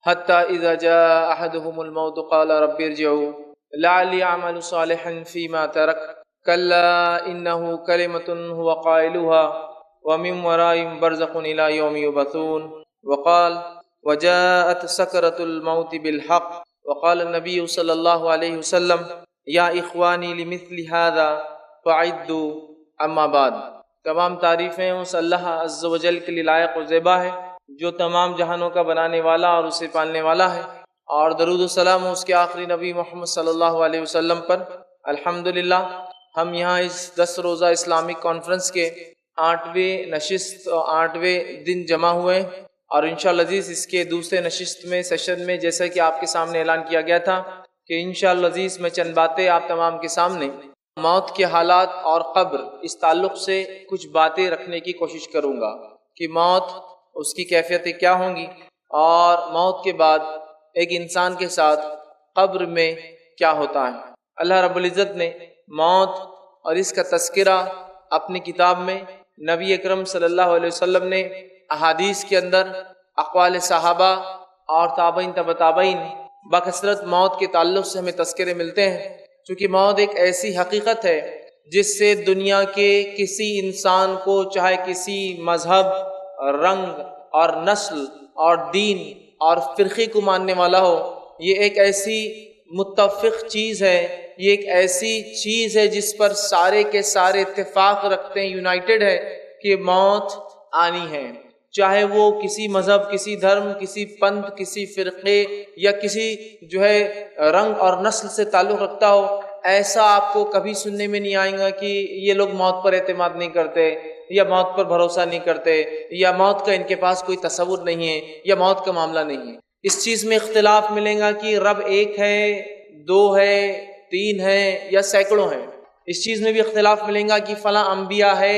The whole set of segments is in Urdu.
حتى إذا جاء أحدهم الموت قال رب ارجعوا لعلي أعمل صالحا فيما ترك كلا إنه كلمة هو قائلها ومن ورائهم برزخ إلى يوم يبعثون وقال وجاءت سكرة الموت بالحق وقال النبي صلى الله عليه وسلم یا اخوانی لمثل هذا فعدوا اما بعد۔ تمام تعریفیں اس اللہ عز و جل کے لیے لائق و زیبا ہے جو تمام جہانوں کا بنانے والا اور اسے پالنے والا ہے، اور درود و سلام اس کے آخری نبی محمد صلی اللہ علیہ وسلم پر۔ الحمدللہ ہم یہاں اس 10 روزہ اسلامک کانفرنس کے 8ویں نشست اور 8ویں دن جمع ہوئے، اور انشاءاللہ عزیز اس کے دوسرے نشست میں سیشن میں جیسا کہ آپ کے سامنے اعلان کیا گیا تھا کہ انشاءاللہ عزیز میں چند باتیں آپ تمام کے سامنے موت کے حالات اور قبر اس تعلق سے کچھ باتیں رکھنے کی کوشش کروں گا کہ موت اس کی کیفیتیں کیا ہوں گی، اور موت کے بعد ایک انسان کے ساتھ قبر میں کیا ہوتا ہے۔ اللہ رب العزت نے موت اور اس کا تذکرہ اپنی کتاب میں، نبی اکرم صلی اللہ علیہ وسلم نے احادیث کے اندر، اقوال صحابہ اور تابعین تبع تابعین بکثرت موت کے تعلق سے ہمیں تذکرے ملتے ہیں، چونکہ موت ایک ایسی حقیقت ہے جس سے دنیا کے کسی انسان کو، چاہے کسی مذہب، رنگ اور نسل اور دین اور فرقے کو ماننے والا ہو، یہ ایک ایسی متفق چیز ہے، یہ ایک ایسی چیز ہے جس پر سارے کے سارے اتفاق رکھتے ہیں، یونائٹڈ ہے کہ موت آنی ہے، چاہے وہ کسی مذہب، کسی دھرم، کسی پنتھ، کسی فرقے یا کسی رنگ اور نسل سے تعلق رکھتا ہو۔ ایسا آپ کو کبھی سننے میں نہیں آئے گا کہ یہ لوگ موت پر اعتماد نہیں کرتے، یا موت پر بھروسہ نہیں کرتے، یا موت کا ان کے پاس کوئی تصور نہیں ہے، یا موت کا معاملہ نہیں ہے۔ اس چیز میں اختلاف ملے گا کہ رب ایک ہے، 2 ہے، 3 ہے یا سینکڑوں ہیں۔ اس چیز میں بھی اختلاف ملے گا کہ فلاں انبیاء ہے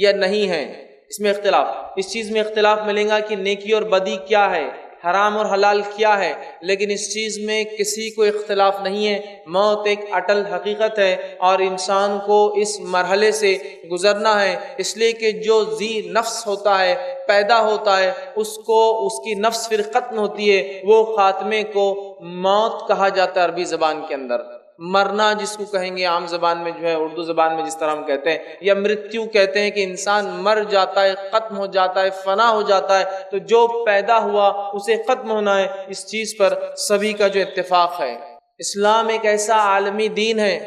یا نہیں ہے، اس میں اختلاف۔ اس چیز میں اختلاف ملے گا کہ نیکی اور بدی کیا ہے، حرام اور حلال کیا ہے، لیکن اس چیز میں کسی کو اختلاف نہیں ہے، موت ایک اٹل حقیقت ہے اور انسان کو اس مرحلے سے گزرنا ہے، اس لیے کہ جو ذی نفس ہوتا ہے، پیدا ہوتا ہے، اس کو اس کی نفس پھر ختم ہوتی ہے، وہ خاتمے کو موت کہا جاتا ہے عربی زبان کے اندر۔ مرنا جس کو کہیں گے عام زبان میں اردو زبان میں جس طرح ہم کہتے ہیں، یا مرتیو کہتے ہیں کہ انسان مر جاتا ہے، ختم ہو جاتا ہے، فنا ہو جاتا ہے، تو جو پیدا ہوا اسے ختم ہونا ہے، اس چیز پر سبھی کا جو اتفاق ہے۔ اسلام ایک ایسا عالمی دین ہے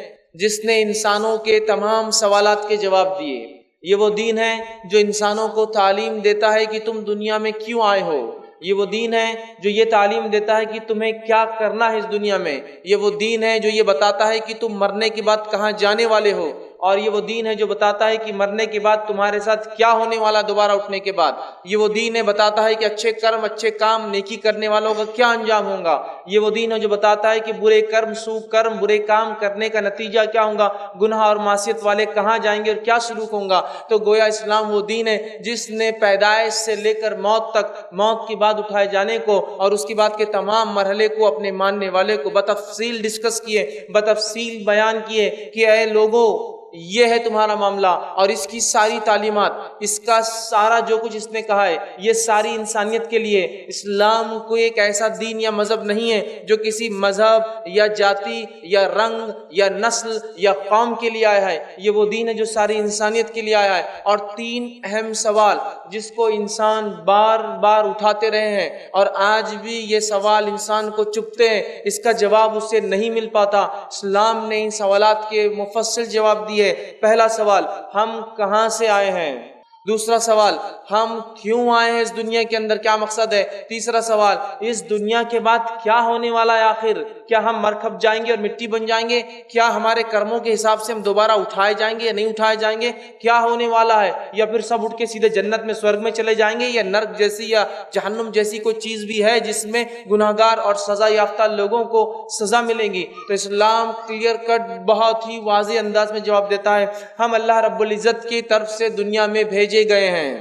جس نے انسانوں کے تمام سوالات کے جواب دیے۔ یہ وہ دین ہے جو انسانوں کو تعلیم دیتا ہے کہ تم دنیا میں کیوں آئے ہو، یہ وہ دین ہے جو یہ تعلیم دیتا ہے کہ تمہیں کیا کرنا ہے اس دنیا میں، یہ وہ دین ہے جو یہ بتاتا ہے کہ تم مرنے کے بعد کہاں جانے والے ہو، اور یہ وہ دین ہے جو بتاتا ہے کہ مرنے کے بعد تمہارے ساتھ کیا ہونے والا دوبارہ اٹھنے کے بعد، یہ وہ دین ہے بتاتا ہے کہ اچھے کرم، اچھے کام، نیکی کرنے والوں کا کیا انجام ہوگا، یہ وہ دین ہے جو بتاتا ہے کہ برے کرم، سو کرم، برے کام کرنے کا نتیجہ کیا ہوگا، گناہ اور معصیت والے کہاں جائیں گے اور کیا سلوک ہوگا۔ تو گویا اسلام وہ دین ہے جس نے پیدائش سے لے کر موت تک، موت کے بعد اٹھائے جانے کو اور اس کے بعد کے تمام مرحلے کو اپنے ماننے والے کو بتفصیل ڈسکس کیے، بتفصیل بیان کیے کہ اے لوگوں یہ ہے تمہارا معاملہ، اور اس کی ساری تعلیمات، اس کا سارا جو کچھ اس نے کہا ہے یہ ساری انسانیت کے لیے۔ اسلام کوئی ایک ایسا دین یا مذہب نہیں ہے جو کسی مذہب یا جاتی یا رنگ یا نسل یا قوم کے لیے آیا ہے، یہ وہ دین ہے جو ساری انسانیت کے لیے آیا ہے۔ اور 3 اہم سوال جس کو انسان بار بار اٹھاتے رہے ہیں اور آج بھی یہ سوال انسان کو چبھتے ہیں، اس کا جواب اس سے نہیں مل پاتا، اسلام نے ان سوالات کے مفصل جواب دیے۔ پہلا سوال، ہم کہاں سے آئے ہیں؟ دوسرا سوال، ہم کیوں آئے ہیں اس دنیا کے اندر، کیا مقصد ہے؟ تیسرا سوال، اس دنیا کے بعد کیا ہونے والا ہے آخر؟ کیا ہم مر کھپ جائیں گے اور مٹی بن جائیں گے؟ کیا ہمارے کرموں کے حساب سے ہم دوبارہ اٹھائے جائیں گے یا نہیں اٹھائے جائیں گے؟ کیا ہونے والا ہے؟ یا پھر سب اٹھ کے سیدھے جنت میں، سورگ میں چلے جائیں گے، یا نرک جیسی یا جہنم جیسی کوئی چیز بھی ہے جس میں گناہگار اور سزا یافتہ لوگوں کو سزا ملے گی؟ تو اسلام کلیئر کٹ بہت ہی واضح انداز میں جواب دیتا ہے، ہم اللہ رب العزت کی طرف سے دنیا میں بھیجے گئے ہیں۔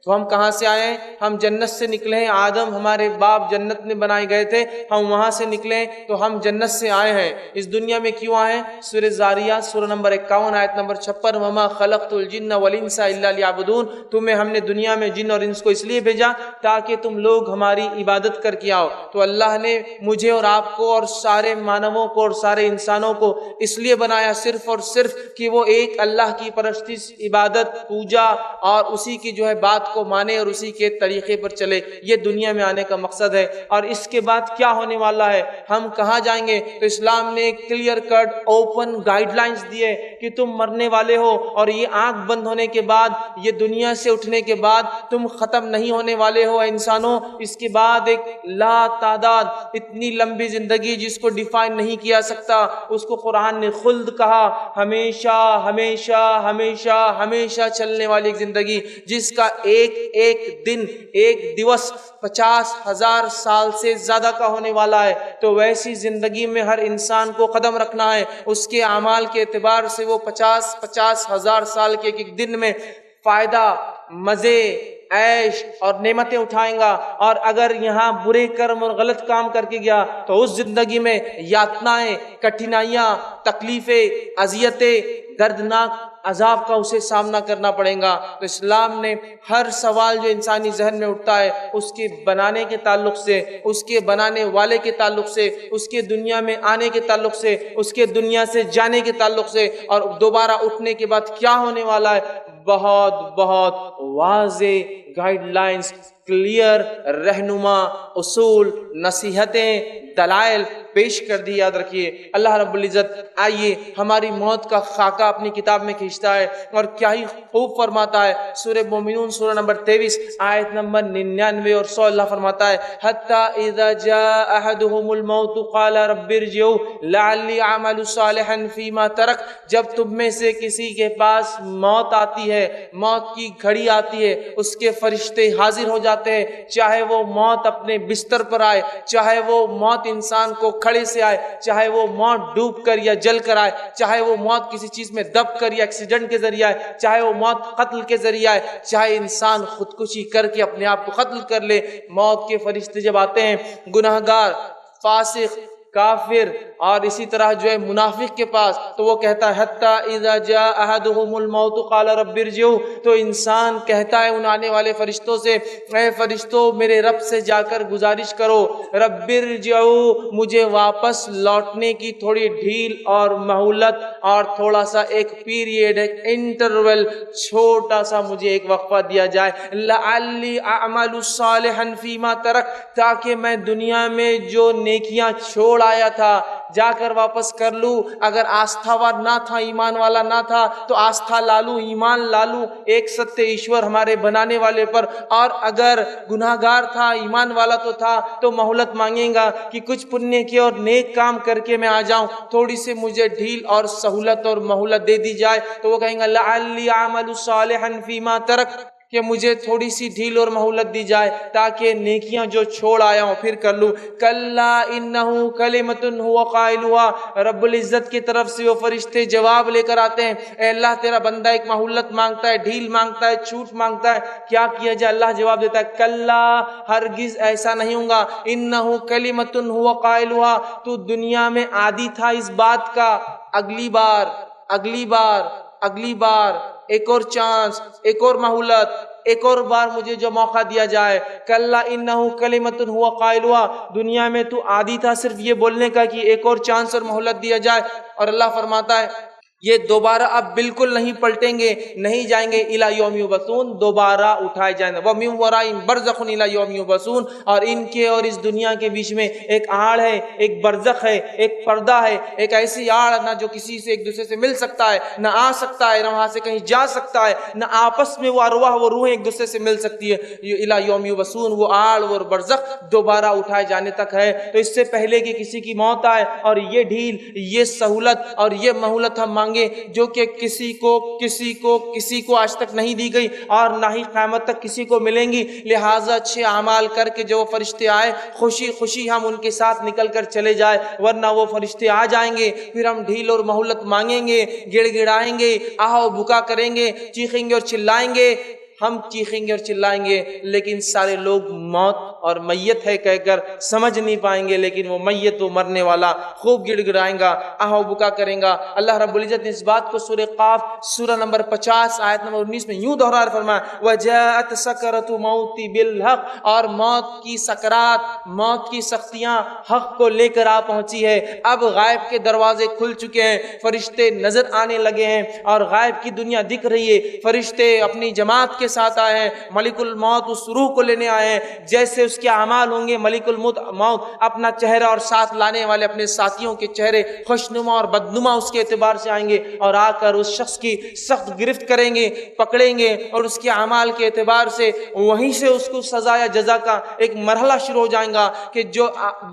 تو ہم کہاں سے آئے ہیں؟ ہم جنت سے نکلے ہیں، آدم ہمارے باپ جنت میں بنائے گئے تھے، ہم وہاں سے نکلے تو ہم جنت سے آئے ہیں۔ اس دنیا میں کیوں آئے ہیں؟ سورہ زاریات سورہ نمبر 51 آیت نمبر 56، وما خلقت الجن والانس الا لیعبدون، تمہیں ہم نے دنیا میں جن اور انس کو اس لیے بھیجا تاکہ تم لوگ ہماری عبادت کر کے آؤ۔ تو اللہ نے مجھے اور آپ کو اور سارے مانووں کو اور سارے انسانوں کو اس لیے بنایا صرف اور صرف کہ وہ ایک اللہ کی پرستش، عبادت، پوجا اور اسی کی جو ہے بات کو مانے اور اسی کے طریقے پر چلے۔ یہ دنیا میں آنے کا مقصد ہے۔ اور اس کے بعد کیا ہونے والا ہے، ہم کہاں جائیں گے؟ تو اسلام نے clear cut open guidelines دیے کہ تم مرنے والے ہو، اور یہ آنکھ بند ہونے کے بعد، یہ دنیا سے اٹھنے کے بعد تم ختم نہیں ہونے والے ہو انسانوں۔ اس کے بعد ایک لا تعداد اتنی لمبی زندگی جس کو ڈیفائن نہیں کیا سکتا، اس کو قرآن نے خلد کہا، ہمیشہ ہمیشہ ہمیشہ ہمیشہ چلنے والی ایک زندگی، جس کا ایک ایک دن، ایک دیوس 50,000 سال سے زیادہ کا ہونے والا ہے۔ تو ویسی زندگی میں ہر انسان کو قدم رکھنا ہے۔ اس کے اعمال کے اعتبار سے وہ 50,000 سال کے ایک دن میں فائدہ، مزے، عیش اور نعمتیں اٹھائیں گا، اور اگر یہاں برے کرم اور غلط کام کر کے گیا تو اس زندگی میں یاتنائیں، کٹھنائیاں، تکلیفیں، اذیتیں، دردناک عذاب کا اسے سامنا کرنا پڑے گا۔ تو اسلام نے ہر سوال جو انسانی ذہن میں اٹھتا ہے، اس کے بنانے کے تعلق سے، اس کے بنانے والے کے تعلق سے، اس کے دنیا میں آنے کے تعلق سے، اس کے دنیا سے جانے کے تعلق سے، اور دوبارہ اٹھنے کے بعد کیا ہونے والا ہے، بہت بہت واضح گائیڈ لائنز، کلیئر رہنما اصول، نصیحتیں، دلائل پیش کر دی۔ یاد رکھیے اللہ رب العزت آئیے ہماری موت کا خاکہ اپنی کتاب میں کھینچتا ہے، اور کیا ہی خوب فرماتا ہے۔ سورہ مومنون سورہ نمبر 23 آیت نمبر 99 اور 100 اللہ فرماتا ہے، حتی اذا جاء احدهم الموت قال رب ارجعوا لعلی اعمل صالحا فیما ترک، جب تم میں سے کسی کے پاس موت آتی ہے، موت کی گھڑی آتی ہے، اس کے فرشتے حاضر ہو جاتے ہیں، چاہے وہ موت اپنے بستر پر آئے، چاہے وہ موت انسان کو کھڑے سے آئے، چاہے وہ موت ڈوب کر یا جل کر آئے، چاہے وہ موت کسی چیز میں دب کر یا ایکسیڈنٹ کے ذریعے آئے، چاہے وہ موت قتل کے ذریعے آئے، چاہے انسان خودکشی کر کے اپنے آپ کو قتل کر لے، موت کے فرشتے جب آتے ہیں گناہگار، فاسق، کافر اور اسی طرح جو ہے منافق کے پاس، تو وہ کہتا ہے حتی اذا جاء احدهم الموت قال رب ارجعوا، تو انسان کہتا ہے ان آنے والے فرشتوں سے، اے فرشتوں میرے رب سے جا کر گزارش کرو، رب ارجعوا، مجھے واپس لوٹنے کی تھوڑی ڈھیل اور مہلت اور تھوڑا سا ایک پیریڈ، ایک انٹرول، چھوٹا سا مجھے ایک وقفہ دیا جائے، لعلی اعمل صالحا فیما ترک، تاکہ میں دنیا میں جو نیکیاں چھوڑ آیا تھا جا کر واپس کر لوں۔ اگر آستھاوار نہ تھا، ایمان والا نہ تھا، تو آستھا لالوں، ایمان لالوں ایک ستیہ ایشور ہمارے بنانے والے پر، اور اگر گناہگار تھا، ایمان والا تو تھا، تو مہلت مانگیں گا کہ کچھ پنیہ کی اور نیک کام کر کے میں آ جاؤں، تھوڑی سی مجھے ڈھیل اور سہولت اور مہلت دے دی جائے، تو وہ کہیں گا لعلی اعمل صالحا فیما ترک، کہ مجھے تھوڑی سی ڈھیل اور مہلت دی جائے تاکہ نیکیاں جو چھوڑ آیا ہوں پھر کر لوں۔ کلا انہ کلمۃ هو قائلها، رب العزت کی طرف سے وہ فرشتے جواب لے کر آتے ہیں، اے اللہ تیرا بندہ ایک مہلت مانگتا ہے، ڈھیل مانگتا ہے، چھوٹ مانگتا ہے، کیا کیا جائے؟ اللہ جواب دیتا ہے کلا، ہرگز ایسا نہیں ہوگا، انہ کلمۃ هو قائلها، تو دنیا میں عادی تھا اس بات کا، اگلی بار اگلی بار اگلی بار ایک اور چانس، ایک اور مہلت، ایک اور بار مجھے جو موقع دیا جائے۔ کلا انہ کلمۃ هو قائلها، دنیا میں تو عادی تھا صرف یہ بولنے کا کہ ایک اور چانس اور مہلت دیا جائے، اور اللہ فرماتا ہے یہ دوبارہ اب بالکل نہیں پلٹیں گے، نہیں جائیں گے الی یوم یبعثون، دوبارہ اٹھائے جائیں گے، وَمِن وَرَائِهِم بَرْزَخٌ الی یوم یبعثون، اور ان کے اور اس دنیا کے بیچ میں ایک آڑ ہے، ایک برزخ ہے، ایک پردہ ہے، ایک ایسی آڑ نہ جو کسی سے ایک دوسرے سے مل سکتا ہے، نہ آ سکتا ہے، نہ وہاں سے کہیں جا سکتا ہے، نہ آپس میں وہ ارواح وہ روحیں ایک دوسرے سے مل سکتی ہے، یہ الی یوم یبعثون، وہ آڑ وہ برزخ دوبارہ اٹھائے جانے تک ہے۔ تو اس سے پہلے کہ کسی کی موت آئے اور یہ ڈھیل، یہ سہولت اور یہ مہلت ہم مانگے جو کہ کسی کو آج تک نہیں دی گئی اور نہ ہی قیامت تک کسی کو ملیں گی، لہٰذا اچھے اعمال کر کے جو فرشتے آئے خوشی خوشی ہم ان کے ساتھ نکل کر چلے جائے، ورنہ وہ فرشتے آ جائیں گے، پھر ہم ڈھیل اور مہلت مانگیں گے، گڑ گڑائیں گے، آہ و بکا کریں گے، چیخیں گے اور چلائیں گے، ہم چیخیں گے اور چلائیں گے، لیکن سارے لوگ موت اور میت ہے کہہ کر سمجھ نہیں پائیں گے، لیکن وہ میت، وہ مرنے والا خوب گڑ گڑائیں گا، آہو بکا کریں گا۔ اللہ رب العزت نے اس بات کو سورہ قاف سورہ نمبر 50 آیت نمبر 19 میں یوں دوہرا فرمایا، وَجَاءَتْ سَكْرَةُ الْمَوْتِ بِالْحَقِّ، اور موت کی سکرات، موت کی سختیاں حق کو لے کر آ پہنچی ہے۔ اب غائب کے دروازے کھل چکے ہیں، فرشتے نظر آنے لگے ہیں اور غائب کی دنیا دکھ رہی ہے۔ فرشتے اپنی جماعت کے ساتھ آئے ہیں، ملک الموت اس روح کو لینے آئے ہیں، جیسے اس کے اعمال ہوں گے ملک الموت اپنا چہرہ اور ساتھ لانے والے اپنے ساتھیوں کے چہرے خوشنما اور بدنما اس کے اعتبار سے آئیں گے اور آ کر اس شخص کی سخت گرفت کریں گے، پکڑیں گے، اور اس کے اعمال کے اعتبار سے وہیں سے اس کو سزا یا جزا کا ایک مرحلہ شروع ہو جائے گا کہ جو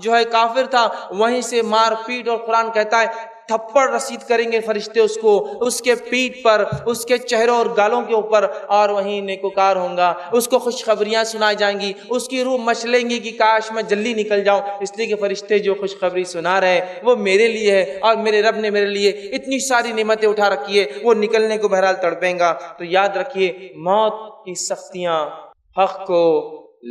ہے کافر تھا وہیں سے مار پیٹ، اور قرآن کہتا ہے تھپڑ رسید کریں گے فرشتے اس کو، اس کے پیٹ پر، اس کے چہروں اور گالوں کے اوپر، اور وہیں نیکوکار ہوں گا، اس کو خوشخبریاں سنائی جائیں گی، اس کی روح مچلیں گی کہ کاش میں جلدی نکل جاؤں، اس لیے کہ فرشتے جو خوشخبری سنا رہے ہیں وہ میرے لیے ہے، اور میرے رب نے میرے لیے اتنی ساری نعمتیں اٹھا رکھی ہے، وہ نکلنے کو بہرحال تڑپیں گا۔ تو یاد رکھیے موت کی سختیاں حق کو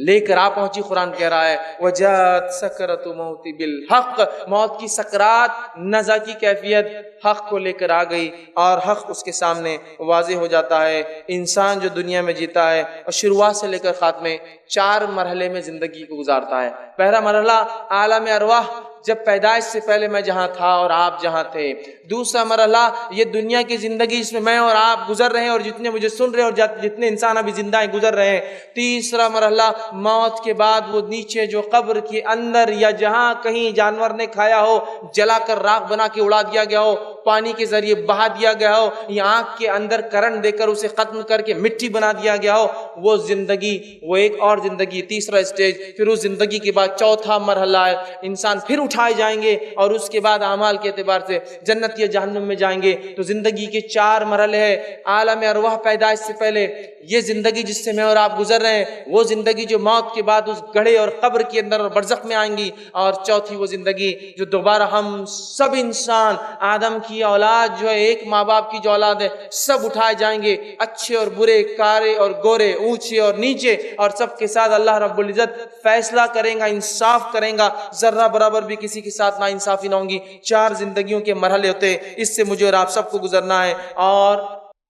لے کر آ پہنچی۔ قرآن کہہ رہا ہے وجات سکرۃ الموت بالحق، موت کی سکرات نزع کی کیفیت حق کو لے کر آ گئی، اور حق اس کے سامنے واضح ہو جاتا ہے۔ انسان جو دنیا میں جیتا ہے اور شروعات سے لے کر خاتمے 4 مرحلے میں زندگی کو گزارتا ہے۔ پہلا مرحلہ عالم ارواح، جب پیدائش سے پہلے میں جہاں تھا اور آپ جہاں تھے۔ دوسرا مرحلہ یہ دنیا کی زندگی جس میں میں اور آپ گزر رہے ہیں، اور جتنے مجھے سن رہے ہیں اور جتنے انسان ابھی زندہ ہیں گزر رہے ہیں۔ تیسرا مرحلہ موت کے بعد وہ نیچے جو قبر کے اندر یا جہاں کہیں جانور نے کھایا ہو، جلا کر راکھ بنا کے اڑا دیا گیا ہو، پانی کے ذریعے بہا دیا گیا ہو، یا آنکھ کے اندر کرنٹ دے کر اسے ختم کر کے مٹی بنا دیا گیا ہو، وہ زندگی، وہ ایک اور زندگی، تیسرا اسٹیج۔ پھر اس زندگی کے بعد چوتھا مرحلہ ہے، انسان پھر اٹھائے جائیں گے اور اس کے بعد اعمال کے اعتبار سے جنت یا جہنم میں جائیں گے۔ تو زندگی کے 4 مرحلے ہیں۔ عالم ارواح پیدائش سے پہلے یہ زندگی جس سے میں اور آپ گزر رہے ہیں، وہ زندگی جو موت کے بعد اس گڑھے اور قبر کے اندر اور برزخ میں آئیں گی، اور چوتھی وہ زندگی جو دوبارہ ہم سب انسان آدم کی اولاد جو ہے، ایک ماں باپ کی جو اولاد ہے، سب اٹھائے جائیں گے، اچھے اور برے، کارے اور گورے، اونچے اور نیچے، اور سب کے ساتھ اللہ رب العزت فیصلہ کریں گا، انصاف کریں گا، ذرہ برابر بھی کسی کے ساتھ نا انصافی نہ ہوں گی۔ 4 زندگیوں کے مرحلے ہوتے ہیں، اس سے مجھے اور آپ سب کو گزرنا ہے۔ اور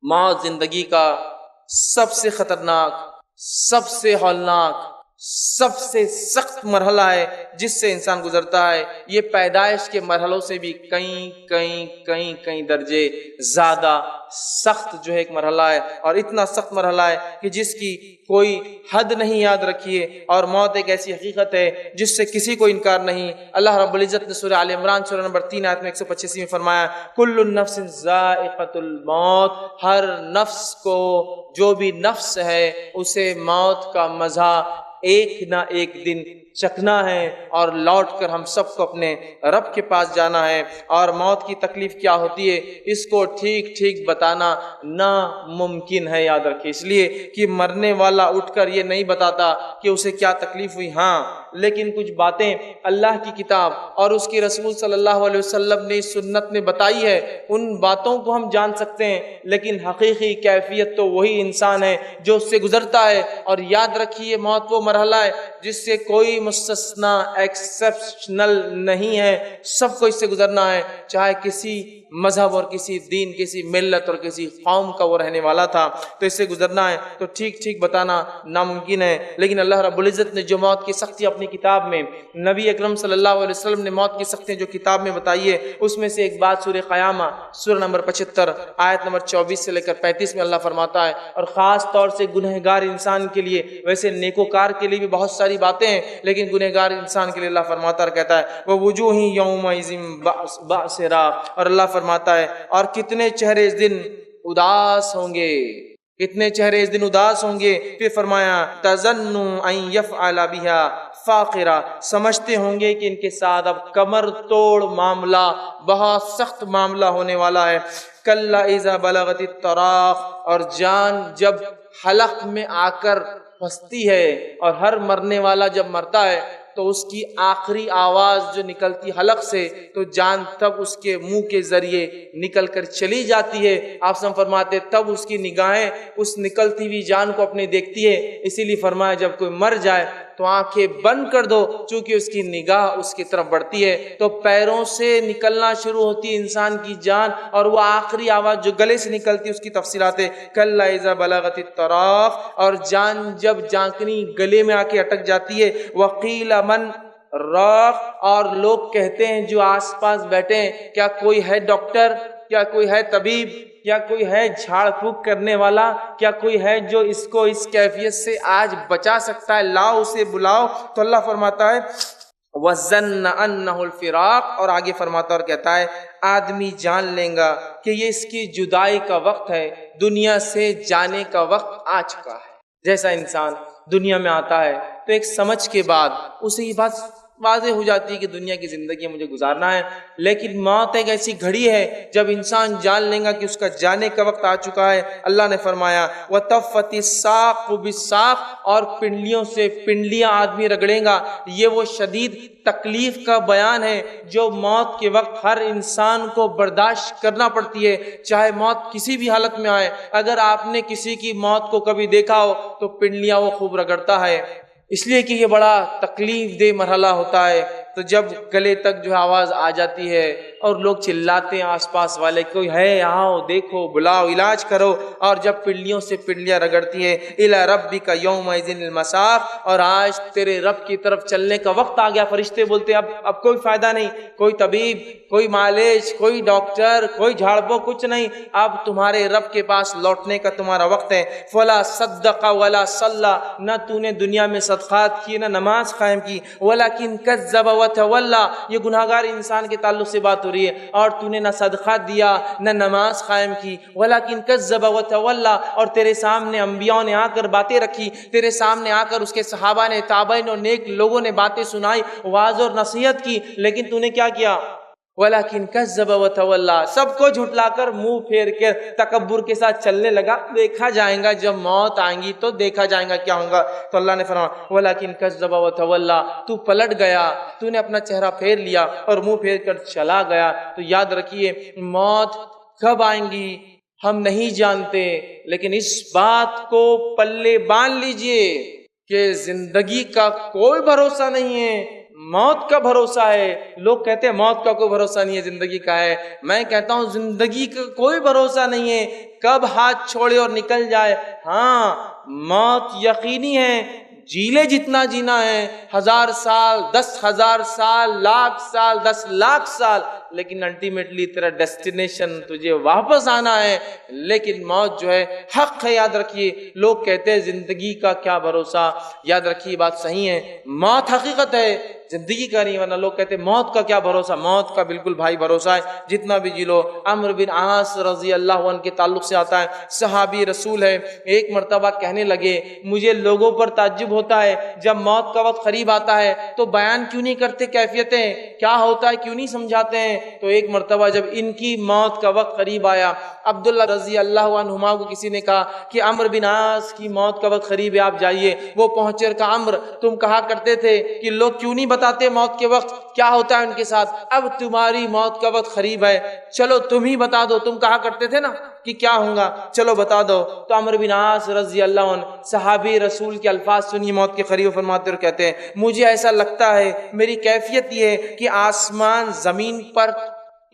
موت زندگی کا سب سے خطرناک، سب سے ہولناک، سب سے سخت مرحلہ ہے جس سے انسان گزرتا ہے۔ یہ پیدائش کے مرحلوں سے بھی کئی درجے زیادہ سخت جو ہے ایک مرحلہ ہے، اور اتنا سخت مرحلہ ہے کہ جس کی کوئی حد نہیں، یاد رکھیے۔ اور موت ایک ایسی حقیقت ہے جس سے کسی کو انکار نہیں۔ اللہ رب العزت نے سورہ آل عمران سورہ نمبر 3 آیت میں 185 میں فرمایا، کل نفس ذائقۃ الموت، ہر نفس کو، جو بھی نفس ہے اسے موت کا مزہ ایک نہ ایک دن چکنا ہے، اور لوٹ کر ہم سب کو اپنے رب کے پاس جانا ہے۔ اور موت کی تکلیف کیا ہوتی ہے اس کو ٹھیک بتانا ناممکن ہے، یاد رکھیے، اس لیے کہ مرنے والا اٹھ کر یہ نہیں بتاتا کہ اسے کیا تکلیف ہوئی، ہاں لیکن کچھ باتیں اللہ کی کتاب اور اس کے رسول صلی اللہ علیہ وسلم نے سنت میں بتائی ہے، ان باتوں کو ہم جان سکتے ہیں، لیکن حقیقی کیفیت تو وہی انسان ہے جو اس سے گزرتا ہے۔ اور یاد رکھیے موت وہ مرحلہ ہے جس سے کوئی مستثنا ایکسپشنل نہیں ہے، سب کو اس سے گزرنا ہے، چاہے کسی مذہب اور کسی دین، کسی ملت اور کسی قوم کا وہ رہنے والا تھا، تو اس سے گزرنا ہے۔ تو ٹھیک بتانا ناممکن ہے، لیکن اللہ رب العزت نے جو موت کی سختی اپنی کتاب میں، نبی اکرم صلی اللہ علیہ وسلم نے موت کی سختی جو کتاب میں بتائی ہے، اس میں سے ایک بات سورہ قیامہ سورہ نمبر 75 آیت نمبر 24 سے لے کر 35 میں اللہ فرماتا ہے، اور خاص طور سے گنہگار انسان کے لیے، ویسے نیکوکار کے لیے بھی بہت ساری باتیں ہیں، لیکن گنہگار انسان کے لیے اللہ فرماتا ہے، کہتا ہے وَوُجُوهٍ يَوْمَئِذٍ بَاسِرَةٌ، اور اللہ فرماتا ہے اور کتنے چہرے اس دن اداس ہوں گے، کتنے چہرے اس دن اداس ہوں گے۔ پھر فرمایا تَظَنُّ أَن يَفْعَلَ بِهَا فاقرہ، سمجھتے ہوں گے کہ ان کے ساتھ اب کمر توڑ معاملہ، بہت سخت معاملہ ہونے والا ہے۔ کَلَّا إِذَا بَلَغَتِ التَّرَاقِ، اور جان جب حلق میں آ کر پھنستی ہے، اور ہر مرنے والا جب مرتا ہے تو اس کی آخری آواز جو نکلتی حلق سے تو جان تب اس کے منہ کے ذریعے نکل کر چلی جاتی ہے۔ آپ سے فرماتے تب اس کی نگاہیں اس نکلتی ہوئی جان کو اپنے دیکھتی ہے، اسی لیے فرمایا جب کوئی مر جائے تو آنکھیں بند کر دو، چونکہ اس کی نگاہ اس کی طرف بڑھتی ہے۔ تو پیروں سے نکلنا شروع ہوتی ہے انسان کی جان، اور وہ آخری آواز جو گلے سے نکلتی ہے اس کی تفصیلات ہے کلا اذا بلغت التراق، اور جان جب جانکنی گلے میں آ کے اٹک جاتی ہے، وقیل من راق، اور لوگ کہتے ہیں جو آس پاس بیٹھے ہیں کیا کوئی ہے ڈاکٹر، کیا کوئی ہے طبیب، کیا کوئی ہے جھاڑ پھونک کرنے والا، کیا کوئی ہے جو اس کو اس کیفیت سے آج بچا سکتا ہے، لاؤ اسے بلاؤ۔ تو اللہ فرماتا ہے وَظَنَّ أَنَّهُ الْفِرَاقُ، اور آگے فرماتا اور کہتا ہے آدمی جان لیں گا کہ یہ اس کی جدائی کا وقت ہے، دنیا سے جانے کا وقت آ چکا ہے۔ جیسا انسان دنیا میں آتا ہے تو ایک سمجھ کے بعد اسے یہ بات واضح ہو جاتی ہے کہ دنیا کی زندگی مجھے گزارنا ہے، لیکن موت ایک ایسی گھڑی ہے جب انسان جان لے گا کہ اس کا جانے کا وقت آ چکا ہے۔ اللہ نے فرمایا وَتَفَّتِ السَّاقُ بِالسَّاقِ، اور پنڈلیوں سے پنڈلیاں آدمی رگڑے گا۔ یہ وہ شدید تکلیف کا بیان ہے جو موت کے وقت ہر انسان کو برداشت کرنا پڑتی ہے، چاہے موت کسی بھی حالت میں آئے۔ اگر آپ نے کسی کی موت کو کبھی دیکھا ہو تو پنڈلیاں وہ خوب رگڑتا ہے، اس لیے کہ یہ بڑا تکلیف دہ مرحلہ ہوتا ہے۔ تو جب گلے تک جو آواز آ جاتی ہے اور لوگ چلاتے ہیں آس پاس والے کوئی ہے آؤ دیکھو بلاؤ علاج کرو، اور جب پنڈلیوں سے پنڈلیاں رگڑتی ہیں الی ربک یومئذ المساق، اور آج تیرے رب کی طرف چلنے کا وقت آ گیا۔ فرشتے بولتے اب کوئی فائدہ نہیں، کوئی طبیب، کوئی معالج، کوئی ڈاکٹر، کوئی جھاڑ پھونک، کچھ نہیں، اب تمہارے رب کے پاس لوٹنے کا تمہارا وقت ہے۔ فلا صدق ولا صلی، نہ تو نے دنیا میں صدقات کی نہ نماز قائم کی، ولکن کذب وتولی، یہ گناہگار انسان کے تعلق سے بات ہو رہی ہے، اور تو نے نہ صدقات دیا نہ نماز قائم کی، ولکن کذب وتولی، اور تیرے سامنے انبیاء نے آ کر باتیں رکھی، تیرے سامنے آ کر اس کے صحابہ نے، تابعین اور نیک لوگوں نے باتیں سنائی، واعظ اور نصیحت کی، لیکن تو نے کیا کیا؟ وَلَكِنْ كَذَّبَ وَتَوَلَّى، سب کو جھٹلا کر منہ پھیر کر تکبر کے ساتھ چلنے لگا۔ دیکھا جائے گا جب موت آئیں گی تو دیکھا جائے گا کیا ہوگا۔ تو اللہ نے فرمایا وَلَكِنْ كَذَّبَ وَتَوَلَّى، تو پلٹ گیا، تو نے اپنا چہرہ پھیر لیا اور منہ پھیر کر چلا گیا۔ تو یاد رکھیے موت کب آئیں گی ہم نہیں جانتے، لیکن اس بات کو پلے باندھ لیجئے کہ زندگی کا کوئی بھروسہ نہیں ہے، موت کا بھروسہ ہے۔ لوگ کہتے ہیں موت کا کوئی بھروسہ نہیں ہے، زندگی کا ہے۔ میں کہتا ہوں زندگی کا کوئی بھروسہ نہیں ہے، کب ہاتھ چھوڑے اور نکل جائے۔ ہاں موت یقینی ہے، جی لے جتنا جینا ہے، 1000 سال، 10,000 سال، لاکھ سال، 10 لاکھ سال، لیکن الٹیمیٹلی تیرا ڈیسٹینیشن تجھے واپس آنا ہے۔ لیکن موت جو ہے حق ہے، یاد رکھیے۔ لوگ کہتے ہیں زندگی کا کیا بھروسہ، یاد رکھیے بات صحیح ہے، موت حقیقت ہے، زندگی کا نہیں، ورنہ لوگ کہتے ہیں موت کا کیا بھروسہ۔ موت کا بالکل بھائی بھروسہ ہے، جتنا بھی جی لو۔ عمرو بن عاص رضی اللہ عنہ کے تعلق سے آتا ہے، صحابی رسول ہے، ایک مرتبہ کہنے لگے مجھے لوگوں پر تعجب ہوتا ہے جب موت کا وقت قریب آتا ہے تو بیان کیوں نہیں کرتے کیفیتیں، کیا ہوتا ہے کیوں نہیں سمجھاتے ہیں۔ تو ایک مرتبہ جب ان کی موت کا وقت قریب آیا، عبداللہ رضی اللہ عنہما کو کسی نے کہا کہ عمرو بن عاص کی موت کا وقت قریب ہے، آپ جائیے۔ وہ پہنچے اور کہا عمرو تم کہا کرتے تھے کہ لوگ کیوں نہیں بتاتے موت کے وقت کیا ہوتا ہے ان کے ساتھ، اب تمہاری موت کا وقت قریب ہے، چلو تم ہی بتا دو، تم کہا کرتے تھے نا کہ کیا ہوگا، چلو بتا دو۔ تو عمرو بن عاص رضی اللہ عنہ صحابی رسول کے الفاظ سنی موت کے قریب، فرماتے اور کہتے ہیں مجھے ایسا لگتا ہے، میری کیفیت یہ ہے کہ آسمان زمین پر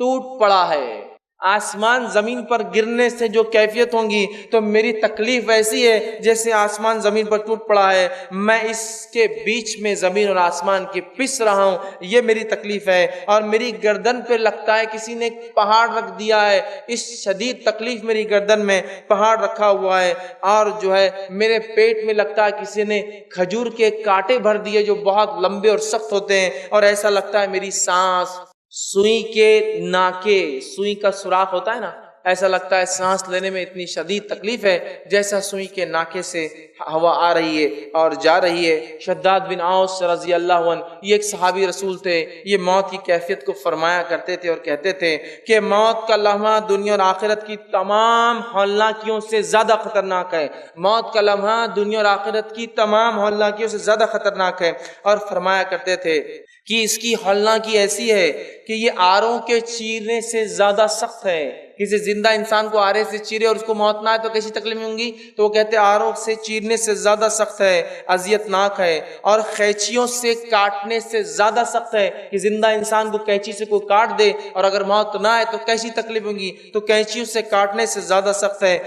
ٹوٹ پڑا ہے۔ آسمان زمین پر گرنے سے جو کیفیت ہوں گی تو میری تکلیف ایسی ہے جیسے آسمان زمین پر ٹوٹ پڑا ہے، میں اس کے بیچ میں زمین اور آسمان کے پس رہا ہوں، یہ میری تکلیف ہے۔ اور میری گردن پہ لگتا ہے کسی نے پہاڑ رکھ دیا ہے، اس شدید تکلیف میری گردن میں پہاڑ رکھا ہوا ہے، اور جو ہے میرے پیٹ میں لگتا ہے کسی نے کھجور کے کانٹے بھر دیے جو بہت لمبے اور سخت ہوتے ہیں، اور ایسا لگتا ہے میری سانس سوئی کے ناکے، سوئی کا سوراخ ہوتا ہے نا، ایسا لگتا ہے سانس لینے میں اتنی شدید تکلیف ہے جیسا سوئی کے ناکے سے ہوا آ رہی ہے اور جا رہی ہے۔ شداد بن اوس رضی اللہ عنہ یہ ایک صحابی رسول تھے، یہ موت کی کیفیت کو فرمایا کرتے تھے اور کہتے تھے کہ موت کا لمحہ دنیا اور آخرت کی تمام ہولناکیوں سے زیادہ خطرناک ہے، موت کا لمحہ دنیا اور آخرت کی تمام ہولناکیوں سے زیادہ خطرناک ہے۔ اور فرمایا کرتے تھے کہ اس کی ہولناکی ایسی ہے کہ یہ آروں کے چیرنے سے زیادہ سخت ہے۔ کسی زندہ انسان کو آرے سے چیرے اور اس کو موت نہ آئے تو کیسی تکلیف ہوں گی؟ تو وہ کہتے آروں سے چیرنے سے زیادہ سخت ہے، اذیت ناک ہے، اور قینچیوں سے کاٹنے سے زیادہ سخت ہے کہ زندہ انسان کو قینچی سے کوئی کاٹ دے اور اگر موت نہ آئے تو کیسی تکلیف ہوں گی؟ تو قینچیوں سے کاٹنے سے زیادہ سخت ہے،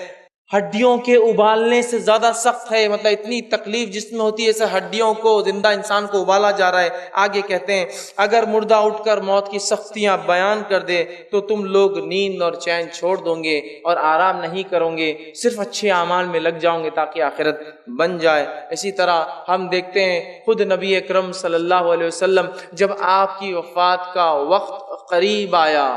ہڈیوں کے ابالنے سے زیادہ سخت ہے۔ مطلب اتنی تکلیف جس میں ہوتی ہے ایسے ہڈیوں کو زندہ انسان کو ابالا جا رہا ہے۔ آگے کہتے ہیں اگر مردہ اٹھ کر موت کی سختیاں بیان کر دے تو تم لوگ نیند اور چین چھوڑ دو گے اور آرام نہیں کرو گے، صرف اچھے اعمال میں لگ جاؤ گے تاکہ آخرت بن جائے۔ اسی طرح ہم دیکھتے ہیں خود نبی اکرم صلی اللہ علیہ وسلم جب آپ کی وفات کا وقت قریب آیا،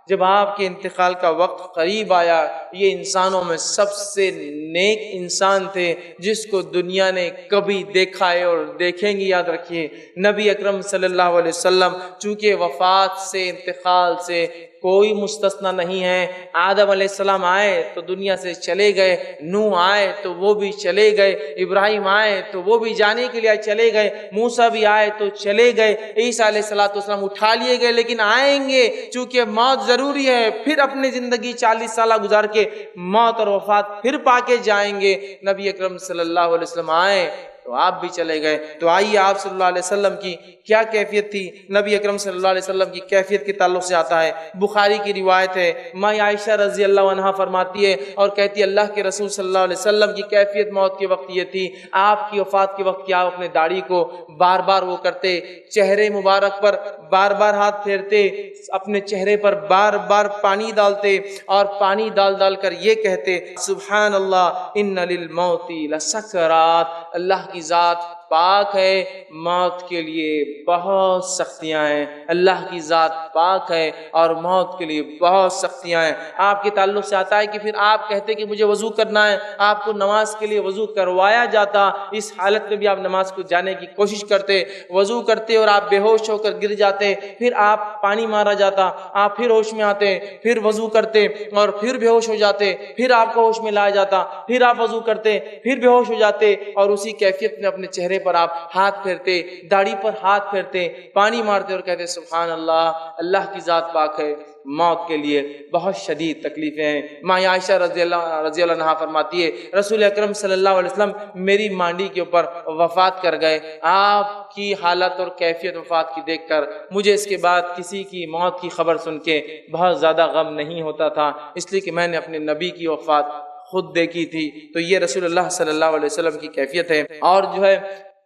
جب آپ کے انتقال کا وقت قریب آیا، یہ انسانوں میں سب سے نیک انسان تھے جس کو دنیا نے کبھی دیکھا ہے اور دیکھیں گی۔ یاد رکھیے نبی اکرم صلی اللہ علیہ وسلم چونکہ وفات سے، انتقال سے کوئی مستثنا نہیں ہے۔ آدم علیہ السلام آئے تو دنیا سے چلے گئے، نوح آئے تو وہ بھی چلے گئے، ابراہیم آئے تو وہ بھی جانے کے لیے چلے گئے، موسیٰ بھی آئے تو چلے گئے، عیسیٰ علیہ السلام اٹھا لیے گئے، لیکن آئیں گے چونکہ موت ضروری ہے۔ پھر اپنی زندگی 40 سالہ گزار کے موت اور وفات پھر پا کے جائیں گے۔ نبی اکرم صلی اللہ علیہ وسلم آئے تو آپ بھی چلے گئے۔ تو آئیے آپ صلی اللہ علیہ وسلم کی کیا کیفیت تھی؟ نبی اکرم صلی اللہ علیہ وسلم کی کیفیت کے تعلق سے آتا ہے، بخاری کی روایت ہے، ماں عائشہ رضی اللہ عنہا فرماتی ہے اور کہتی ہے اللہ کے رسول صلی اللہ علیہ وسلم کی کیفیت موت کے وقت یہ تھی، آپ کی وفات کے وقت کیا آپ اپنے داڑھی کو بار بار وہ کرتے، چہرے مبارک پر بار بار ہاتھ پھیرتے، اپنے چہرے پر بار بار پانی ڈالتے اور پانی ڈال ڈال کر یہ کہتے سبحان اللہ ان للموت لسکرات، اللہ کی ذات پاک ہے، موت کے لیے بہت سختیاں ہیں، اللہ کی ذات پاک ہے اور موت کے لیے بہت سختیاں ہیں۔ آپ کے تعلق سے آتا ہے کہ پھر آپ کہتے کہ مجھے وضو کرنا ہے، آپ کو نماز کے لیے وضو کروایا جاتا، اس حالت میں بھی آپ نماز کو جانے کی کوشش کرتے، وضو کرتے اور آپ بے ہوش ہو کر گر جاتے، پھر آپ پانی مارا جاتا، آپ پھر ہوش میں آتے، پھر وضو کرتے اور پھر بے ہوش ہو جاتے، پھر آپ کو ہوش میں لایا جاتا، پھر آپ وضو کرتے، پھر بے ہوش ہو جاتے اور اسی کیفیت میں اپنے چہرے پر آپ ہاتھ پھیرتے، داڑھی پر ہاتھ پھیرتے، پانی مارتے اور کہتے سبحان اللہ، اللہ کی ذات پاک ہے۔ موت کے لیے بہت شدید تکلیفیں ہیں۔ ماں عائشہ رضی اللہ عنہا فرماتی ہے رسول اکرم صلی اللہ علیہ وسلم میری مانڈی کے اوپر وفات کر گئے، آپ کی حالت اور کیفیت وفات کی دیکھ کر مجھے اس کے بعد کسی کی موت کی خبر سن کے بہت زیادہ غم نہیں ہوتا تھا، اس لیے کہ میں نے اپنے نبی کی وفات خود دیکھی تھی۔ تو یہ رسول اللہ صلی اللہ علیہ وسلم کی کیفیت ہے۔ اور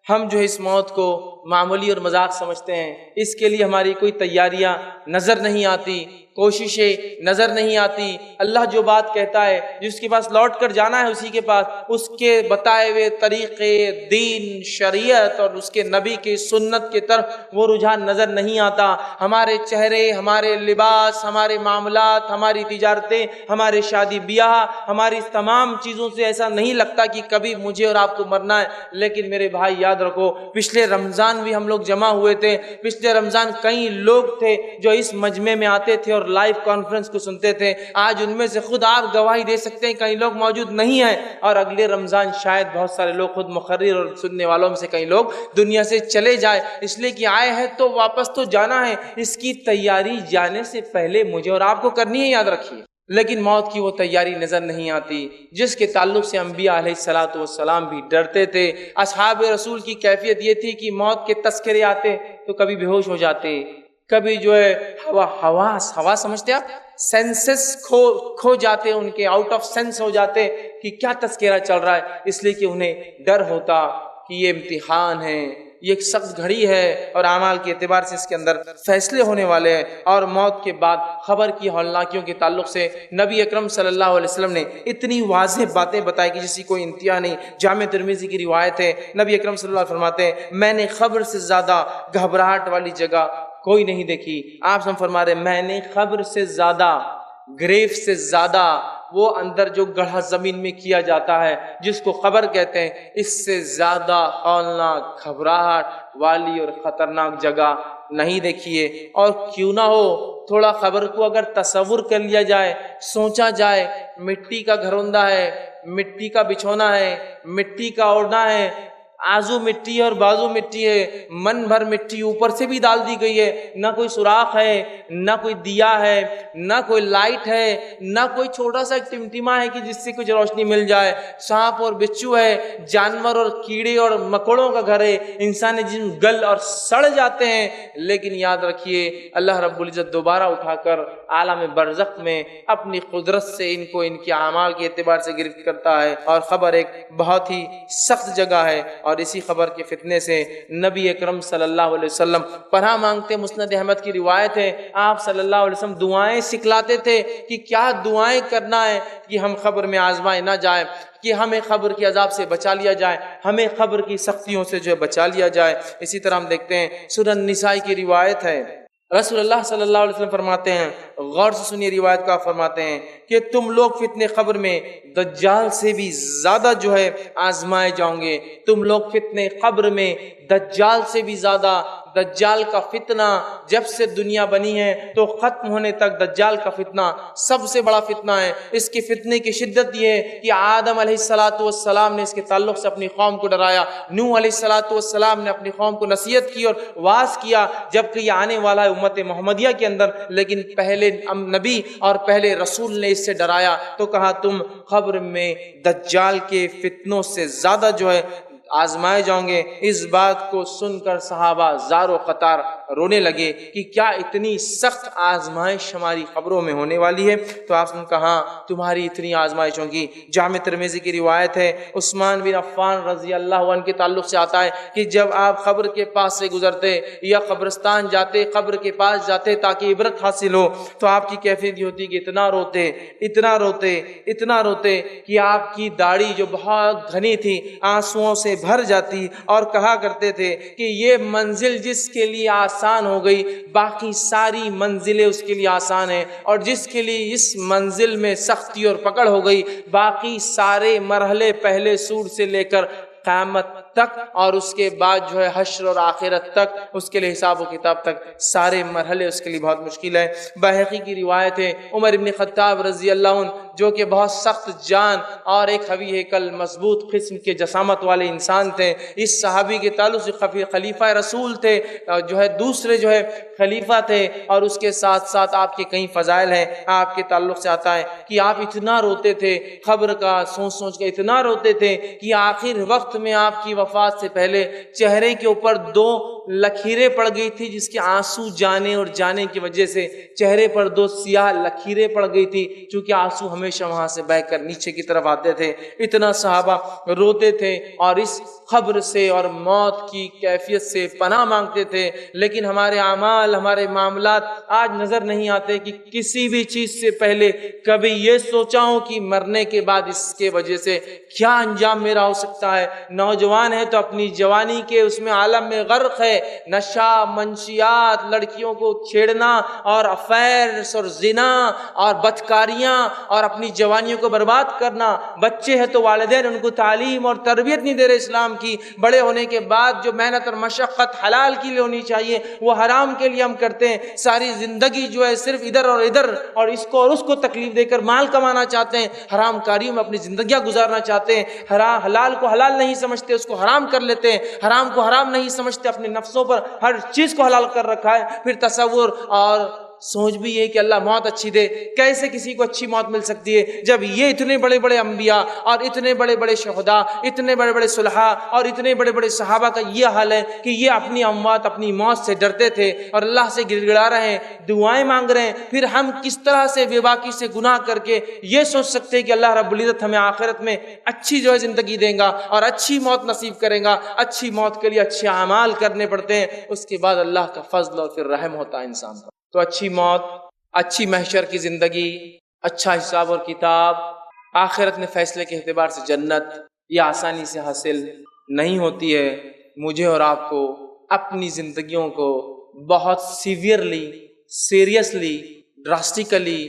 ہم اس موت کو معمولی اور مذاق سمجھتے ہیں، اس کے لیے ہماری کوئی تیاریاں نظر نہیں آتی، کوششیں نظر نہیں آتی۔ اللہ جو بات کہتا ہے جس کے پاس لوٹ کر جانا ہے اسی کے پاس، اس کے بتائے ہوئے طریقے، دین، شریعت اور اس کے نبی کی سنت کی طرف وہ رجحان نظر نہیں آتا۔ ہمارے چہرے، ہمارے لباس، ہمارے معاملات، ہماری تجارتیں، ہمارے شادی بیاہ، ہماری تمام چیزوں سے ایسا نہیں لگتا کہ کبھی مجھے اور آپ کو مرنا ہے۔ لیکن میرے بھائی یاد رکھو پچھلے رمضان بھی ہم لوگ جمع ہوئے تھے، پچھلے رمضان کئی لوگ تھے جو اس مجمع میں آتے تھے اور لائیو کانفرنس کو سنتے تھے، آج ان میں سے خود آپ گواہی دے سکتے ہیں کئی لوگ موجود نہیں ہیں، اور اگلے رمضان شاید بہت سارے لوگ خود مقرر اور سننے والوں میں سے کئی لوگ دنیا سے چلے جائے، اس لیے کہ آئے ہیں تو واپس تو جانا ہے، اس کی تیاری جانے سے پہلے مجھے اور آپ کو کرنی ہے، یاد رکھیے۔ لیکن موت کی وہ تیاری نظر نہیں آتی جس کے تعلق سے انبیاء علیہ الصلوۃ والسلام بھی ڈرتے تھے۔ اصحاب رسول کی کیفیت یہ تھی کہ موت کے تذکرے آتے تو کبھی بے ہوش ہو جاتے، کبھی ہوا سمجھتے آپ، سینسز کھو جاتے، ان کے آؤٹ آف سینس ہو جاتے کہ کیا تذکرہ چل رہا ہے، اس لیے کہ انہیں ڈر ہوتا کہ یہ امتحان ہے، یہ ایک سخت گھڑی ہے اور اعمال کے اعتبار سے اس کے اندر فیصلے ہونے والے ہیں۔ اور موت کے بعد خبر کی ہولناکیوں کے تعلق سے نبی اکرم صلی اللہ علیہ وسلم نے اتنی واضح باتیں بتائی کہ جس کی کوئی انتہا نہیں۔ جامع ترمذی کی روایت ہے، نبی اکرم صلی اللہ علیہ وسلم فرماتے ہیں میں نے خبر سے زیادہ گھبراہٹ والی جگہ کوئی نہیں دیکھی۔ آپ فرما رہے میں نے خبر سے زیادہ گریف سے زیادہ وہ اندر جو گڑھا زمین میں کیا جاتا ہے جس کو قبر کہتے ہیں، اس سے زیادہ ہولناک، گھبراہٹ والی اور خطرناک جگہ نہیں دیکھیے۔ اور کیوں نہ ہو تھوڑا قبر کو اگر تصور کر لیا جائے، سوچا جائے، مٹی کا گھروندہ ہے، مٹی کا بچھونا ہے، مٹی کا اوڑھنا ہے، آزو مٹی اور بازو مٹی ہے، من بھر مٹی اوپر سے بھی ڈال دی گئی ہے، نہ کوئی سوراخ ہے، نہ کوئی دیا ہے، نہ کوئی لائٹ ہے، نہ کوئی چھوٹا سا ایک ٹمٹما ہے کہ جس سے کچھ روشنی مل جائے، سانپ اور بچھو ہے، جانور اور کیڑے اور مکوڑوں کا گھر ہے، انسانی جسم گل اور سڑ جاتے ہیں، لیکن یاد رکھیے اللہ رب العزت دوبارہ اٹھا کر عالم برزخ میں اپنی قدرت سے ان کو ان کے اعمال کے اعتبار سے گرفت کرتا ہے۔ اور خبر ایک بہت ہی سخت جگہ ہے، اور اسی خبر کے فتنے سے نبی اکرم صلی اللہ علیہ وسلم پناہ مانگتے۔ مسند احمد کی روایت ہے، آپ صلی اللہ علیہ وسلم دعائیں سکھلاتے تھے کہ کیا دعائیں کرنا ہے کہ ہم قبر میں آزمائے نہ جائیں، کہ ہمیں قبر کے عذاب سے بچا لیا جائے، ہمیں قبر کی سختیوں سے جو ہے بچا لیا جائے۔ اسی طرح ہم دیکھتے ہیں سنن نسائی کی روایت ہے، رسول اللہ صلی اللہ علیہ وسلم فرماتے ہیں، غور سے سنیے روایت کا، فرماتے ہیں کہ تم لوگ فتنے قبر میں دجال سے بھی زیادہ جو ہے آزمائے جاؤ گے، تم لوگ فتنے قبر میں دجال سے بھی زیادہ۔ دجال کا فتنہ جب سے دنیا بنی ہے تو ختم ہونے تک دجال کا فتنہ سب سے بڑا فتنہ ہے۔ اس کے فتنے کی شدت یہ ہے کہ آدم علیہ السلام نے اس کے تعلق سے اپنی قوم کو ڈرایا، نوح علیہ السلام نے اپنی قوم کو نصیحت کی اور واعظ کیا، جبکہ یہ آنے والا ہے امت محمدیہ کے اندر، لیکن پہلے نبی اور پہلے رسول نے اس سے ڈرایا تو کہا تم قبر میں دجال کے فتنوں سے زیادہ جو ہے آزمائے جاؤں گے۔ اس بات کو سن کر صحابہ زار و قطار رونے لگے کہ کیا اتنی سخت آزمائش ہماری قبروں میں ہونے والی ہے؟ تو آپ نے کہا تمہاری اتنی آزمائش ہوگی۔ جامع ترمذی کی روایت ہے، عثمان بن عفان رضی اللہ عنہ کے تعلق سے آتا ہے کہ جب آپ قبر کے پاس سے گزرتے یا قبرستان جاتے، قبر کے پاس جاتے تاکہ عبرت حاصل ہو، تو آپ کی کیفیت یہ ہوتی کہ اتنا روتے، اتنا روتے، اتنا روتے کہ آپ کی داڑھی جو بہت گھنی تھی آنسوؤں سے بھر جاتی، اور کہا کرتے تھے کہ یہ منزل جس کے لیے آسان ہو گئی باقی ساری منزلیں اس کے لیے آسان ہیں، اور جس کے لیے اس منزل میں سختی اور پکڑ ہو گئی باقی سارے مرحلے پہلے سور سے لے کر قیامت تک اور اس کے بعد جو ہے حشر اور آخرت تک، اس کے لیے حساب و کتاب تک سارے مرحلے اس کے لیے بہت مشکل ہے۔ بہقی کی روایت ہے، عمر ابن خطاب رضی اللہ عنہ جو کہ بہت سخت جان اور ایک قوی ہیکل مضبوط قسم کے جسامت والے انسان تھے، اس صحابی کے تعلق سے خلیفہ رسول تھے، جو ہے دوسرے جو ہے خلیفہ تھے، اور اس کے ساتھ ساتھ آپ کے کئی فضائل ہیں۔ آپ کے تعلق سے آتا ہے کہ آپ اتنا روتے تھے، قبر کا سوچ سوچ کے اتنا روتے تھے کہ آخر وقت میں آپ کی وفات سے پہلے چہرے کے اوپر 2 لکیریں پڑ گئی تھی، جس کے آنسو جانے اور جانے کی وجہ سے چہرے پر 2 سیاہ لکیریں پڑ گئی تھی، چونکہ آنسو ہمیشہ وہاں سے بہہ کر نیچے کی طرف آتے تھے۔ اتنا صحابہ روتے تھے اور اس قبر سے اور موت کی کیفیت سے پناہ مانگتے تھے، لیکن ہمارے اعمال، ہمارے معاملات آج نظر نہیں آتے کہ کسی بھی چیز سے پہلے کبھی یہ سوچا ہوں کہ مرنے کے بعد اس کے وجہ سے کیا انجام میرا ہو سکتا ہے۔ نوجوان ہے تو اپنی جوانی کے اس میں عالم میں غرق ہے، نشہ، منشیات، لڑکیوں کو چھیڑنا اور افیئرز اور زنا اور بدکاریاں اور اپنی جوانیوں کو برباد کرنا۔ بچے ہیں تو والدین ان کو تعلیم اور تربیت نہیں دے رہے اسلام کی، بڑے ہونے کے بعد جو محنت اور مشقت حلال کے لیے ہونی چاہیے وہ حرام کے لیے ہم کرتے ہیں۔ ساری زندگی جو ہے صرف ادھر اور ادھر اور اس کو اور اس کو تکلیف دے کر مال کمانا چاہتے ہیں، حرام کاریوں میں اپنی زندگیاں گزارنا چاہتے ہیں، حلال کو حلال نہیں سمجھتے، اس کو حرام کر لیتے ہیں، حرام کو حرام نہیں سمجھتے، اپنے نفسوں پر ہر چیز کو حلال کر رکھا ہے۔ پھر تصور اور سوچ بھی یہ کہ اللہ موت اچھی دے، کیسے کسی کو اچھی موت مل سکتی ہے جب یہ اتنے بڑے بڑے انبیاء اور اتنے بڑے بڑے شہداء، اتنے بڑے بڑے صلحاء اور اتنے بڑے بڑے صحابہ کا یہ حال ہے کہ یہ اپنی اموات، اپنی موت سے ڈرتے تھے اور اللہ سے گڑ گڑا رہے ہیں، دعائیں مانگ رہے ہیں۔ پھر ہم کس طرح سے بے باکی سے گناہ کر کے یہ سوچ سکتے ہیں کہ اللہ رب العزت ہمیں آخرت میں اچھی جو ہے زندگی دیں گا اور اچھی موت نصیب کریں گا؟ اچھی موت کے لیے اچھے اعمال کرنے پڑتے ہیں، اس کے بعد اللہ کا فضل اور پھر رحم ہوتا ہے انسان پر۔ تو اچھی موت، اچھی محشر کی زندگی، اچھا حساب اور کتاب، آخرت میں فیصلے کے اعتبار سے جنت، یہ آسانی سے حاصل نہیں ہوتی ہے۔ مجھے اور آپ کو اپنی زندگیوں کو بہت سیویئرلی، سیریسلی، ڈراسٹیکلی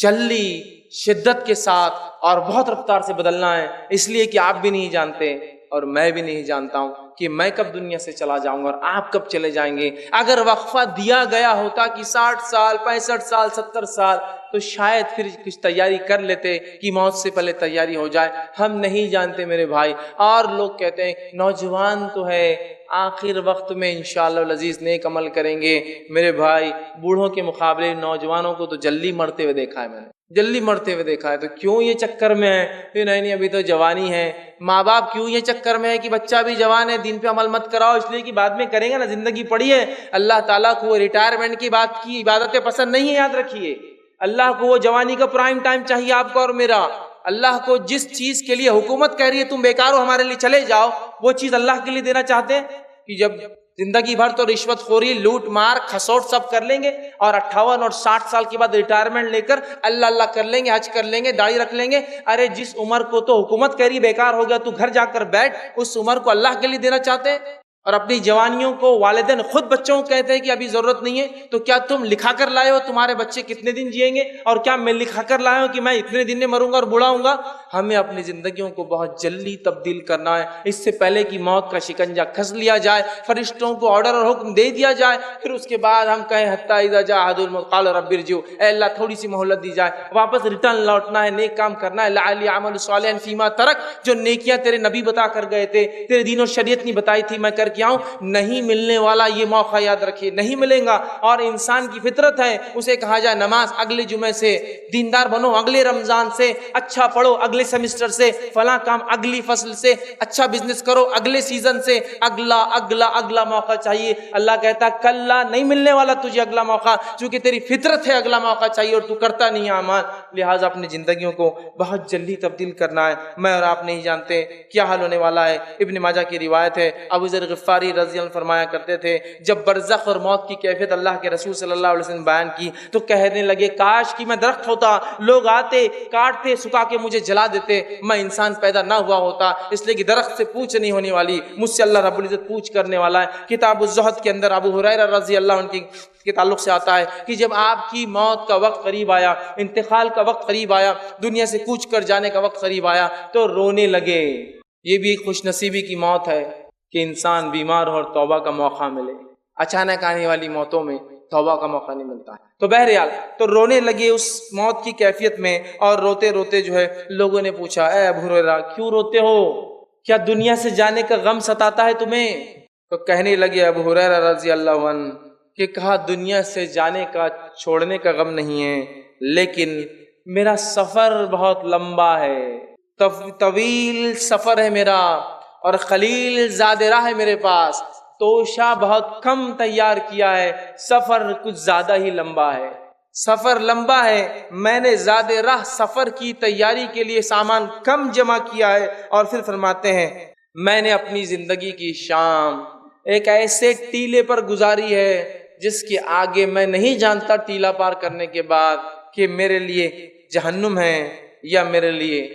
جلدی شدت کے ساتھ اور بہت رفتار سے بدلنا ہے، اس لیے کہ آپ بھی نہیں جانتے اور میں بھی نہیں جانتا ہوں کہ میں کب دنیا سے چلا جاؤں گا اور آپ کب چلے جائیں گے۔ اگر وقفہ دیا گیا ہوتا کہ 60 سال 65 سال 70 سال تو شاید پھر کچھ تیاری کر لیتے کہ موت سے پہلے تیاری ہو جائے، ہم نہیں جانتے میرے بھائی۔ اور لوگ کہتے ہیں نوجوان تو ہے، آخر وقت میں انشاءاللہ العزیز نیک عمل کریں گے۔ میرے بھائی بوڑھوں کے مقابلے نوجوانوں کو تو جلدی مرتے ہوئے دیکھا ہے میں نے، جلدی مرتے ہوئے دیکھا ہے۔ تو کیوں یہ چکر میں ہے کہ نہیں ابھی تو جوانی ہے؟ ماں باپ کیوں یہ چکر میں ہے کہ بچہ بھی جوان ہے دین پہ عمل مت کراؤ؟ اس لیے کہ بعد میں کریں گے نا، زندگی پڑی ہے۔ اللہ تعالیٰ کو ریٹائرمنٹ کی بات کی عبادتیں پسند نہیں ہے، یاد رکھیے۔ اللہ کو وہ جوانی کا پرائم ٹائم چاہیے آپ کو اور میرا۔ اللہ کو جس چیز کے لیے حکومت کہہ رہی ہے تم بیکار ہو ہمارے لیے چلے جاؤ، وہ چیز اللہ کے لیے دینا چاہتے ہیں کہ جب زندگی بھر تو رشوت خوری لوٹ مار کھسوٹ سب کر لیں گے اور 58 اور 60 سال کے بعد ریٹائرمنٹ لے کر اللہ اللہ کر لیں گے، حج کر لیں گے، داڑھی رکھ لیں گے۔ ارے جس عمر کو تو حکومت کہہ رہی بیکار ہو گیا تو گھر جا کر بیٹھ، اس عمر کو اللہ کے لیے دینا چاہتے ہیں؟ اور اپنی جوانیوں کو والدین خود بچوں کو کہتے ہیں کہ ابھی ضرورت نہیں ہے، تو کیا تم لکھا کر لائے ہو تمہارے بچے کتنے دن جئیں گے؟ اور کیا میں لکھا کر لایا ہوں کہ میں اتنے دن میں مروں گا اور بوڑھا ہوں گا؟ ہمیں اپنی زندگیوں کو بہت جلدی تبدیل کرنا ہے، اس سے پہلے کہ موت کا شکنجہ کس لیا جائے، فرشتوں کو آرڈر اور حکم دے دیا جائے، پھر اس کے بعد ہم کہیں حتی اذا جاء احد الموت قال رب ارجعون، اے اللہ تھوڑی سی مہلت دی جائے، واپس ریٹرن لوٹنا ہے، نیک کام کرنا ہے۔ لعلی اعمل صالحا فیما ترک، جو نیکیاں تیرے نبی بتا کر گئے تھے، تیرے دین اور شریعت نے بتائی تھی، میں کر کے آؤں۔ نہیں ملنے والا یہ موقع یاد رکھیے، نہیں ملے گا۔ اور انسان کی فطرت ہے، اسے کہا جائے نماز اگلے جمعے سے، دیندار بنو اگلے رمضان سے، اچھا پڑھو اگلے سیمسٹر سے، فلاں کام اگلی فصل سے، اچھا بزنس کرو اگلے سیزن سے، اگلا اگلا اگلا موقع چاہیے۔ اللہ کہتا کلا نہیں ملنے والا تجھے اگلا موقع، چونکہ تیری فطرت ہے اگلا موقع چاہیے اور تو کرتا نہیں اعمال۔ لہٰذا اپنی زندگیوں کو بہت جلدی تبدیل کرنا ہے۔ میں اور آپ نہیں جانتے کیا حال ہونے والا ہے۔ ابن ماجہ کی روایت ہے، ابو ذر غفاری رضی اللہ عنہ فرمایا کرتے تھے، جب برزخ اور موت کی کیفیت اللہ کے رسول صلی اللہ علیہ وسلم بیان کی تو کہنے لگے کاش کہ میں درخت ہوتا، لوگ آتے کاٹتے سکھا کے مجھے جلا دیتے، میں انسان پیدا نہ ہوا ہوتا، اس لیے کہ درخت سے پوچھ نہیں ہونے والی، مجھ سے اللہ رب العزت پوچھ کرنے والا ہے۔ کتاب الزہد کے اندر ابو ہریرہ رضی اللہ عنہ کے تعلق سے آتا ہے کہ جب آپ کی موت کا وقت قریب آیا، انتقال کا وقت قریب آیا، دنیا سے کوچ کر جانے کا وقت قریب آیا تو رونے لگے۔ یہ بھی خوش نصیبی کی موت ہے کہ انسان بیمار ہو اور توبہ کا موقع ملے۔ اچانک آنے والی موتوں میں توبہ کا موقع نہیں ملتا ہے۔ تو بہرحال تو رونے لگے اس موت کی کیفیت میں، اور روتے روتے جو ہے لوگوں نے پوچھا اے ابو ہریرہ کیوں روتے ہو؟ کیا دنیا سے جانے کا غم ستاتا ہے تمہیں؟ تو کہنے لگے ابو ہریرہ رضی اللہ عنہ کہ کہا دنیا سے جانے کا چھوڑنے کا غم نہیں ہے، لیکن میرا سفر بہت لمبا ہے، طویل سفر ہے میرا، اور خلیل زاد راہ ہے میرے پاس، توشہ بہت کم تیار کیا ہے، سفر کچھ زیادہ ہی لمبا ہے، سفر لمبا ہے، میں نے زاد راہ سفر کی تیاری کے لیے سامان کم جمع کیا ہے۔ اور پھر فرماتے ہیں میں نے اپنی زندگی کی شام ایک ایسے ٹیلے پر گزاری ہے جس کے آگے میں نہیں جانتا ٹیلا پار کرنے کے بعد کہ میرے لیے جہنم ہے یا میرے لیے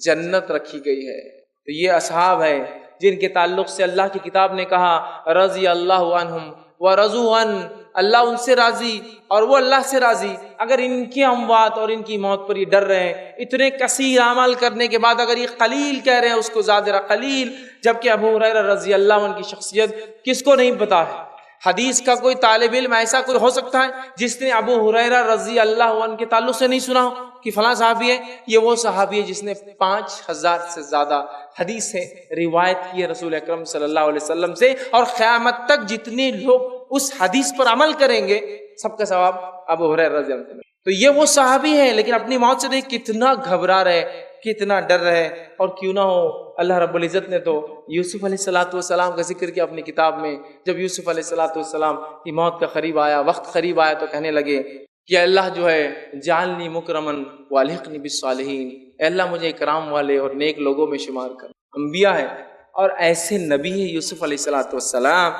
جنت رکھی گئی ہے۔ تو یہ اصحاب ہے جن کے تعلق سے اللہ کی کتاب نے کہا رضی اللہ عنہم ورضوا عنہ، اللہ ان سے راضی اور وہ اللہ سے راضی۔ اگر ان کی اموات اور ان کی موت پر یہ ڈر رہے ہیں، اتنے کثیر اعمال کرنے کے بعد اگر یہ قلیل کہہ رہے ہیں اس کو زادرہ قلیل، جبکہ ابو ہریرہ رضی اللہ عنہ کی شخصیت کس کو نہیں پتا ہے؟ حدیث کا کوئی طالب علم ایسا کوئی ہو سکتا ہے جس نے ابو ہریرہ رضی اللہ عنہ کے تعلق سے نہیں سنا ہو کہ فلاں صحابی ہے؟ یہ وہ صحابی ہے جس نے 5000 سے زیادہ حدیثیں روایت کی ہے رسول اکرم صلی اللہ علیہ وسلم سے، اور قیامت تک جتنے لوگ اس حدیث پر عمل کریں گے سب کا ثواب ابو ہریرہ رضی اللہ عنہ۔ تو یہ وہ صحابی ہے، لیکن اپنی موت سے دیکھ کتنا گھبرا رہے، کتنا ڈر رہے۔ اور کیوں نہ ہو اللہ رب العزت نے تو یوسف علیہ السلام کا ذکر کیا اپنی کتاب میں۔ جب یوسف علیہ السلام کی موت کا قریب آیا، وقت قریب آیا، تو کہنے لگے کہ اللہ جو ہے جعلنی مکرمن والحقنی بالصالحین، اے اللہ مجھے اکرام والے اور نیک لوگوں میں شمار کر۔ انبیاء ہے اور ایسے نبی ہے یوسف علیہ السلام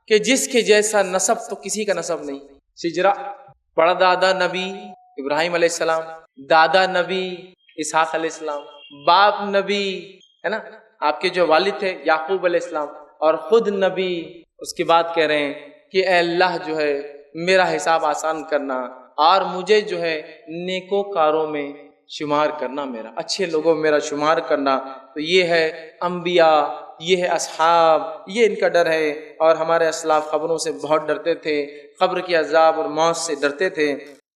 کہ جس کے جیسا نسب تو کسی کا نسب نہیں۔ شجرا بڑا دادا نبی ابراہیم علیہ السلام، دادا نبی اسحاق علیہ السلام، باپ نبی ہے نا، آپ کے جو والد تھے یعقوب علیہ السلام، اور خود نبی۔ اس کے بعد کہہ رہے ہیں کہ اے اللہ جو ہے میرا حساب آسان کرنا، اور مجھے جو ہے نیکوکاروں میں شمار کرنا، میرا اچھے لوگوں میں میرا شمار کرنا۔ تو یہ ہے انبیاء، یہ ہے اصحاب، یہ ان کا ڈر ہے۔ اور ہمارے اسلاف قبروں سے بہت ڈرتے تھے، قبر کے عذاب اور موت سے ڈرتے تھے۔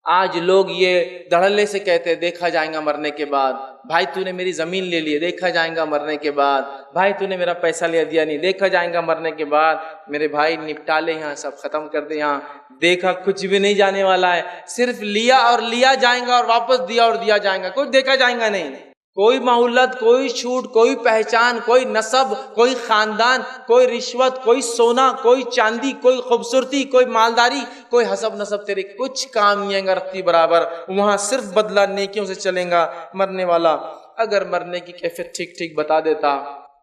آج لوگ یہ دھڑلے سے کہتے ہیں دیکھا جائے گا مرنے کے بعد، بھائی تو نے میری زمین لے لی، دیکھا جائے گا مرنے کے بعد، بھائی تو نے میرا پیسہ لے دیا نہیں، دیکھا جائے گا مرنے کے بعد۔ میرے بھائی نپٹا لے یہاں، سب ختم کر دے یہاں، دیکھا کچھ بھی نہیں جانے والا ہے، صرف لیا اور لیا جائے گا اور واپس دیا اور دیا جائے گا، کچھ دیکھا جائے گا نہیں۔ کوئی مہلت، کوئی چھوٹ، کوئی پہچان، کوئی نسب، کوئی خاندان، کوئی رشوت، کوئی سونا، کوئی چاندی، کوئی خوبصورتی، کوئی مالداری، کوئی حسب نسب تیرے کچھ کام نہیں آئے گا رتی برابر۔ وہاں صرف بدلہ نیکیوں سے چلیں گا۔ مرنے والا اگر مرنے کی کیفیت ٹھیک ٹھیک بتا دیتا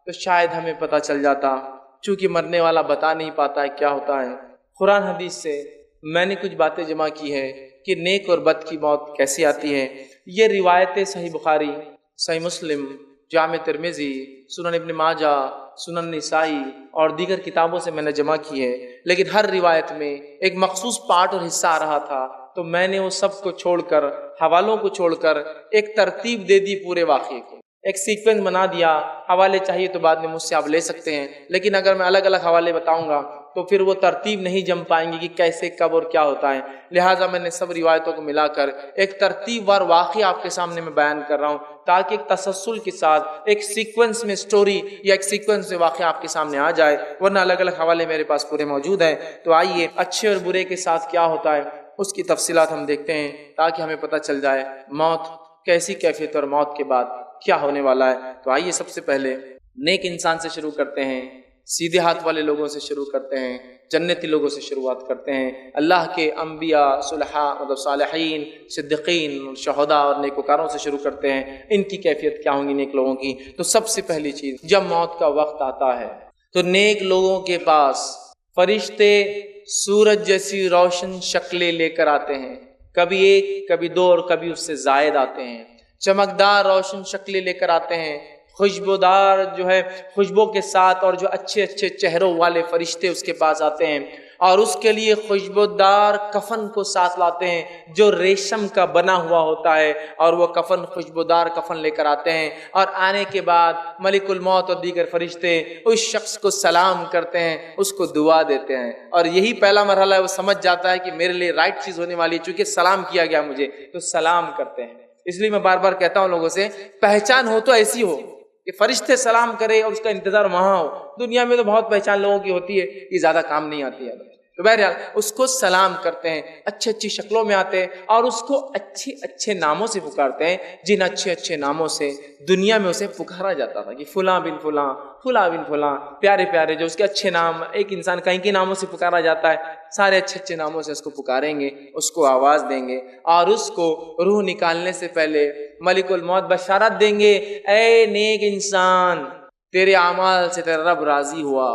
تو شاید ہمیں پتہ چل جاتا، چونکہ مرنے والا بتا نہیں پاتا ہے کیا ہوتا ہے۔ قرآن حدیث سے میں نے کچھ باتیں جمع کی ہے کہ نیک اور بد کی موت کیسی آتی ہے۔ یہ روایتیں صحیح بخاری، صحیح مسلم، جامع ترمذی، سنن ابن ماجہ، سنن نسائی اور دیگر کتابوں سے میں نے جمع کی ہے، لیکن ہر روایت میں ایک مخصوص پارٹ اور حصہ آ رہا تھا، تو میں نے وہ سب کو چھوڑ کر، حوالوں کو چھوڑ کر ایک ترتیب دے دی پورے واقعے کو، ایک سیکوینس بنا دیا۔ حوالے چاہیے تو بعد میں مجھ سے آپ لے سکتے ہیں، لیکن اگر میں الگ الگ حوالے بتاؤں گا تو پھر وہ ترتیب نہیں جم پائیں گی کہ کیسے، کب اور کیا ہوتا ہے۔ لہٰذا میں نے سب روایتوں کو ملا کر ایک ترتیب وار واقعہ آپ کے سامنے میں بیان کر رہا ہوں، تاکہ ایک تسلسل کے ساتھ ایک سیکوینس میں سٹوری یا ایک سیکوینس میں واقعہ آپ کے سامنے آ جائے، ورنہ الگ الگ حوالے میرے پاس پورے موجود ہیں۔ تو آئیے اچھے اور برے کے ساتھ کیا ہوتا ہے اس کی تفصیلات ہم دیکھتے ہیں، تاکہ ہمیں پتہ چل جائے موت کیسی کیفیت اور موت کے بعد کیا ہونے والا ہے۔ تو آئیے سب سے پہلے نیک انسان سے شروع کرتے ہیں، سیدھے ہاتھ والے لوگوں سے شروع کرتے ہیں، جنتی لوگوں سے شروعات کرتے ہیں۔ اللہ کے انبیاء، صلحاء مطلب صالحین، صدیقین، شہداء اور نیکوکاروں سے شروع کرتے ہیں، ان کی کیفیت کیا ہوں گی نیک لوگوں کی۔ تو سب سے پہلی چیز، جب موت کا وقت آتا ہے تو نیک لوگوں کے پاس فرشتے سورج جیسی روشن شکلیں لے کر آتے ہیں، کبھی ایک، کبھی دو اور کبھی اس سے زائد آتے ہیں۔ چمکدار روشن شکلیں لے کر آتے ہیں، خوشبودار جو ہے خوشبو کے ساتھ، اور جو اچھے اچھے چہروں والے فرشتے اس کے پاس آتے ہیں، اور اس کے لیے خوشبودار کفن کو ساتھ لاتے ہیں جو ریشم کا بنا ہوا ہوتا ہے، اور وہ کفن خوشبودار کفن لے کر آتے ہیں۔ اور آنے کے بعد ملک الموت اور دیگر فرشتے اس شخص کو سلام کرتے ہیں، اس کو دعا دیتے ہیں، اور یہی پہلا مرحلہ ہے، وہ سمجھ جاتا ہے کہ میرے لیے رائٹ چیز ہونے والی ہے، چونکہ سلام کیا گیا مجھے، تو سلام کرتے ہیں۔ اس لیے میں بار بار کہتا ہوں لوگوں سے، پہچان ہو تو ایسی ہو کہ فرشتے سلام کرے اور اس کا انتظار وہاں ہو۔ دنیا میں تو بہت پہچان لوگوں کی ہوتی ہے، یہ زیادہ کام نہیں آتی ہے۔ تو بہرحال اس کو سلام کرتے ہیں، اچھی اچھی شکلوں میں آتے ہیں، اور اس کو اچھے اچھے ناموں سے پکارتے ہیں، جن اچھے اچھے ناموں سے دنیا میں اسے پکارا جاتا تھا کہ فلاں بن فلاں، فلاں بن فلاں، پیارے پیارے جو اس کے اچھے نام، ایک انسان کہیں کے ناموں سے پکارا جاتا ہے، سارے اچھے اچھے ناموں سے اس کو پکاریں گے، اس کو آواز دیں گے، اور اس کو روح نکالنے سے پہلے ملک الموت بشارت دیں گے، اے نیک انسان، تیرے اعمال سے تیرا رب راضی ہوا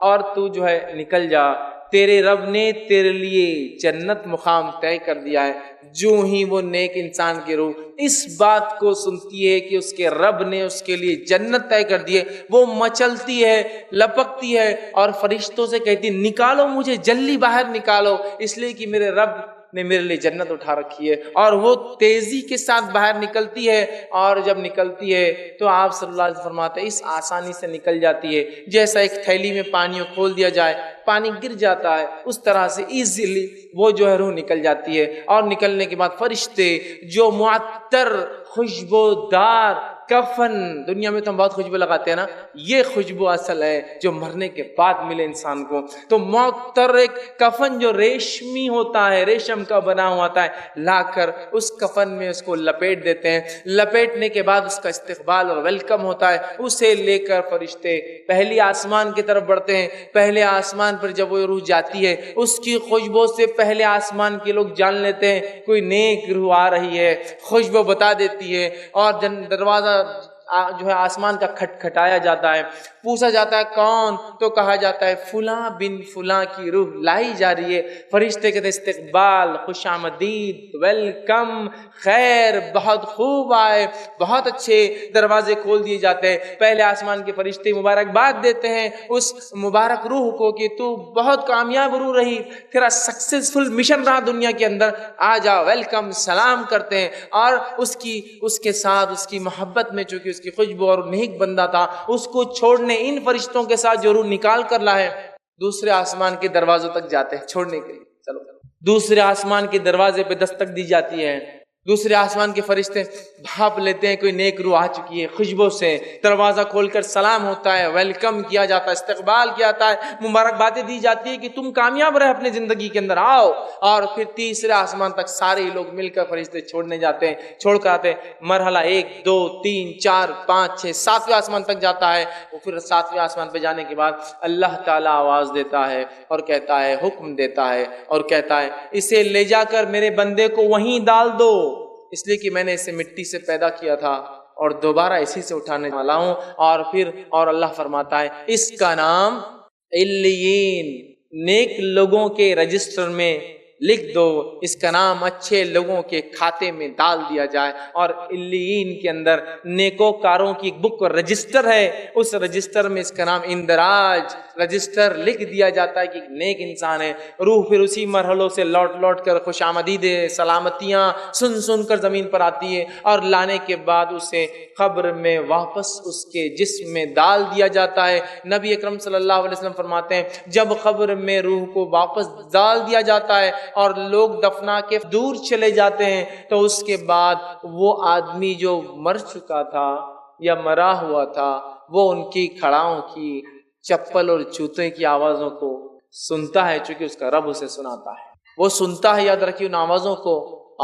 اور تو جو ہے نکل جا، تیرے رب نے تیرے لیے جنت مقام طے کر دیا ہے۔ جو ہی وہ نیک انسان کی روح اس بات کو سنتی ہے کہ اس کے رب نے اس کے لیے جنت طے کر دی ہے، وہ مچلتی ہے، لپکتی ہے، اور فرشتوں سے کہتی نکالو مجھے، جلدی باہر نکالو، اس لیے کہ میرے رب نے میرے لیے جنت اٹھا رکھی ہے۔ اور وہ تیزی کے ساتھ باہر نکلتی ہے، اور جب نکلتی ہے تو آپ صلی اللہ علیہ وسلم فرماتے ہیں اس آسانی سے نکل جاتی ہے جیسا ایک تھیلی میں پانی کھول دیا جائے، پانی گر جاتا ہے، اس طرح سے ایزیلی وہ جو ہے روح نکل جاتی ہے۔ اور نکلنے کے بعد فرشتے جو معطر خوشبودار کفن، دنیا میں تو ہم بہت خوشبو لگاتے ہیں نا، یہ خوشبو اصل ہے جو مرنے کے بعد ملے انسان کو، تو معطر ایک کفن جو ریشمی ہوتا ہے، ریشم کا بنا ہوا ہوتا ہے، لا کر اس کفن میں اس کو لپیٹ دیتے ہیں۔ لپیٹنے کے بعد اس کا استقبال اور ویلکم ہوتا ہے، اسے لے کر فرشتے پہلی آسمان کی طرف بڑھتے ہیں۔ پہلے آسمان پر جب وہ روح جاتی ہے، اس کی خوشبو سے پہلے آسمان کے لوگ جان لیتے ہیں کوئی نیک روح آ رہی ہے، خوشبو بتا دیتی ہے، اور دروازہ جو ہے آسمان کا کھٹکھٹایا جاتا ہے۔ پوچھا جاتا ہے کون؟ تو کہا جاتا ہے فلاں بن فلاں کی روح لائی جا رہی ہے۔ فرشتے کہتے استقبال، خوش آمدید، ویلکم، خیر، بہت خوب آئے، بہت اچھے۔ دروازے کھول دیے جاتے ہیں، پہلے آسمان کے فرشتے مبارکباد دیتے ہیں اس مبارک روح کو کہ تو بہت کامیاب روح رہی، تیرا سکسیسفل مشن رہا دنیا کے اندر، آ جا، ویلکم، سلام کرتے ہیں۔ اور اس کے ساتھ اس کی محبت میں چونکہ اس کی خوشبو اور نیک بندہ تھا، اس کو چھوڑنے ان فرشتوں کے ساتھ جو روح نکال کر لائے دوسرے آسمان کے دروازوں تک جاتے ہیں چھوڑنے کے لیے۔ چلو دوسرے آسمان کے دروازے پہ دستک دی جاتی ہے، دوسرے آسمان کے فرشتے بھاپ لیتے ہیں کوئی نیک روح آ چکی ہے، خوشبو سے دروازہ کھول کر سلام ہوتا ہے، ویلکم کیا جاتا ہے، استقبال کیا جاتا ہے، مبارکبادیں دی جاتی ہے کہ تم کامیاب رہے اپنی زندگی کے اندر، آؤ۔ اور پھر تیسرے آسمان تک سارے لوگ مل کر فرشتے چھوڑنے جاتے ہیں، چھوڑ کر آتے ہیں، مرحلہ 1 2 3 4 5 6 7ویں آسمان تک جاتا ہے۔ وہ پھر 7ویں آسمان پہ جانے کے بعد اللہ تعالیٰ آواز دیتا ہے اور کہتا ہے، حکم دیتا ہے اور کہتا ہے اسے لے جا کر میرے بندے کو وہیں ڈال دو، اس لیے کہ میں نے اسے مٹی سے پیدا کیا تھا اور دوبارہ اسی سے اٹھانے والا ہوں۔ اور اللہ فرماتا ہے اس کا نام علیین، نیک لوگوں کے رجسٹر میں لکھ دو، اس کا نام اچھے لوگوں کے کھاتے میں ڈال دیا جائے۔ اور علیین کے اندر نیکوکاروں کی ایک بک رجسٹر ہے، اس رجسٹر میں اس کا نام اندراج رجسٹر لکھ دیا جاتا ہے کہ ایک نیک انسان ہے۔ روح پھر اسی مرحلوں سے لوٹ کر خوش آمدید سلامتیاں سن کر زمین پر آتی ہے، اور لانے کے بعد اسے قبر میں واپس اس کے جسم میں ڈال دیا جاتا ہے۔ نبی اکرم صلی اللہ علیہ وسلم فرماتے ہیں جب قبر میں روح کو واپس ڈال دیا جاتا ہے اور لوگ دفنا کے دور چلے جاتے ہیں تو اس کے بعد وہ آدمی جو مر چکا تھا یا مرا ہوا تھا وہ ان کی کھڑاؤں کی، چپل اور جوتے کی آوازوں کو سنتا ہے، چونکہ اس کا رب اسے سناتا ہے، وہ سنتا ہے، یاد رکھیے ان آوازوں کو،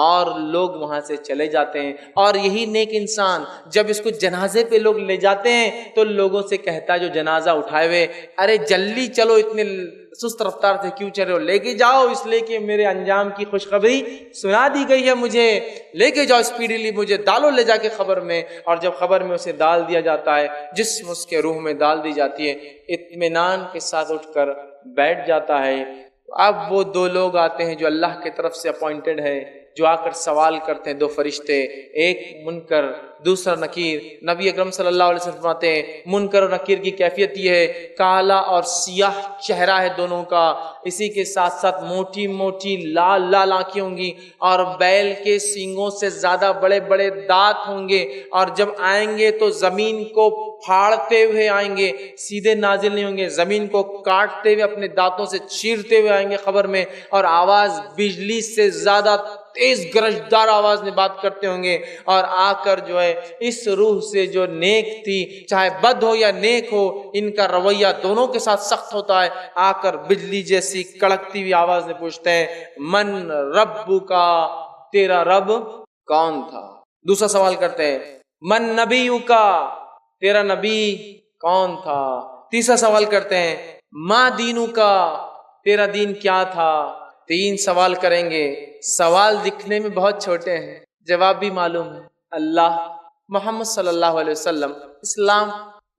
اور لوگ وہاں سے چلے جاتے ہیں۔ اور یہی نیک انسان جب اس کو جنازے پہ لوگ لے جاتے ہیں تو لوگوں سے کہتا ہے جو جنازہ اٹھائے ہوئے، ارے جلدی چلو، اتنے سست رفتار سے کیوں چلے ہو، لے کے جاؤ، اس لیے کہ میرے انجام کی خوشخبری سنا دی گئی ہے، مجھے لے کے جاؤ اسپیڈیلی، مجھے ڈالو لے جا کے قبر میں۔ اور جب قبر میں اسے ڈال دیا جاتا ہے، جسم اس کے روح میں ڈال دی جاتی ہے، اطمینان کے ساتھ اٹھ کر بیٹھ جاتا ہے۔ اب وہ دو لوگ آتے ہیں جو اللہ کی طرف سے اپوائنٹڈ ہے، جو آ کر سوال کرتے ہیں، دو فرشتے، ایک منکر دوسرا نکیر۔ نبی اکرم صلی اللہ علیہ وسلم فرماتے ہیں منکر اور نکیر کی کیفیت یہ ہے، کالا اور سیاہ چہرہ ہے دونوں کا، اسی کے ساتھ ساتھ موٹی موٹی لال لال آنکھیں ہوں گی، اور بیل کے سینگوں سے زیادہ بڑے بڑے دانت ہوں گے، اور جب آئیں گے تو زمین کو پھاڑتے ہوئے آئیں گے، سیدھے نازل نہیں ہوں گے، زمین کو کاٹتے ہوئے اپنے دانتوں سے چیرتے ہوئے آئیں گے قبر میں، اور آواز بجلی سے زیادہ تیز گرجدار آواز میں بات کرتے ہوں گے، اور آ کر جو ہے اس روح سے جو نیک تھی، چاہے بد ہو یا نیک ہو، ان کا رویہ دونوں کے ساتھ سخت ہوتا ہے، آ کر بجلی جیسی کڑکتی ہوئی آواز میں پوچھتے ہیں من رب کا، تیرا رب کون تھا؟ دوسرا سوال کرتے ہیں من نبی کا، تیرا نبی کون تھا؟ تیسرا سوال کرتے ہیں ما دینو کا، تیرا دین کیا تھا؟ 3 سوال کریں گے، سوال دکھنے میں بہت چھوٹے ہیں، جواب بھی معلوم ہے، اللہ، محمد صلی اللہ علیہ وسلم، اسلام۔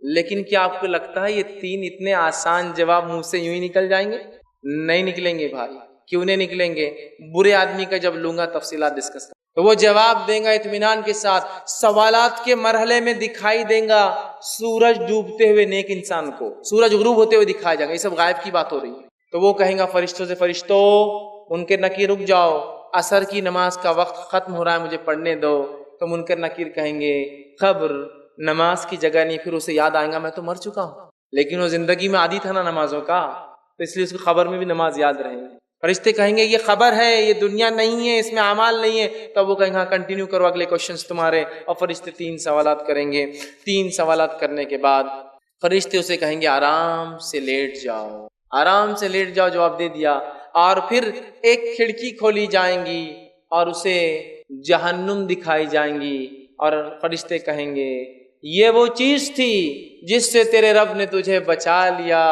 لیکن کیا آپ کو لگتا ہے یہ 3 اتنے آسان جواب منہ سے یوں ہی نکل جائیں گے؟ نہیں نکلیں گے بھائی، کیوں نہیں نکلیں گے؟ برے آدمی کا جب لوں گا تفصیلات ڈسکس تو وہ جواب دیں گا اطمینان کے ساتھ، سوالات کے مرحلے میں دکھائی دیں گا سورج ڈوبتے ہوئے نیک انسان کو، سورج غروب ہوتے ہوئے دکھایا جائے گا، یہ سب غائب کی بات ہو رہی ہے۔ تو وہ کہیں گا فرشتوں سے فرشتوں ان کے نکیر رک جاؤ، عصر کی نماز کا وقت ختم ہو رہا ہے، مجھے پڑھنے دو۔ تو منکر نکیر کہیں گے خبر نماز کی جگہ نہیں، پھر اسے یاد آئے گا میں تو مر چکا ہوں، لیکن وہ زندگی میں عادی تھا نا نمازوں کا، تو اس لیے اس کی خبر میں بھی نماز یاد رہیں گے۔ فرشتے کہیں گے یہ خبر ہے، یہ دنیا نہیں ہے، اس میں اعمال نہیں ہے، تب وہ کہیں گے ہاں کنٹینیو کرو اگلے کوشچنز تمہارے، اور فرشتے 3 سوالات کریں گے۔ 3 سوالات کرنے کے بعد فرشتے اسے کہیں گے آرام سے لیٹ جاؤ، آرام سے لیٹ جاؤ، جواب دے دیا۔ اور پھر ایک کھڑکی کھولی جائیں گی اور اسے جہنم دکھائی جائیں گی، اور فرشتے کہیں گے یہ وہ چیز تھی جس سے تیرے رب نے تجھے بچا لیا.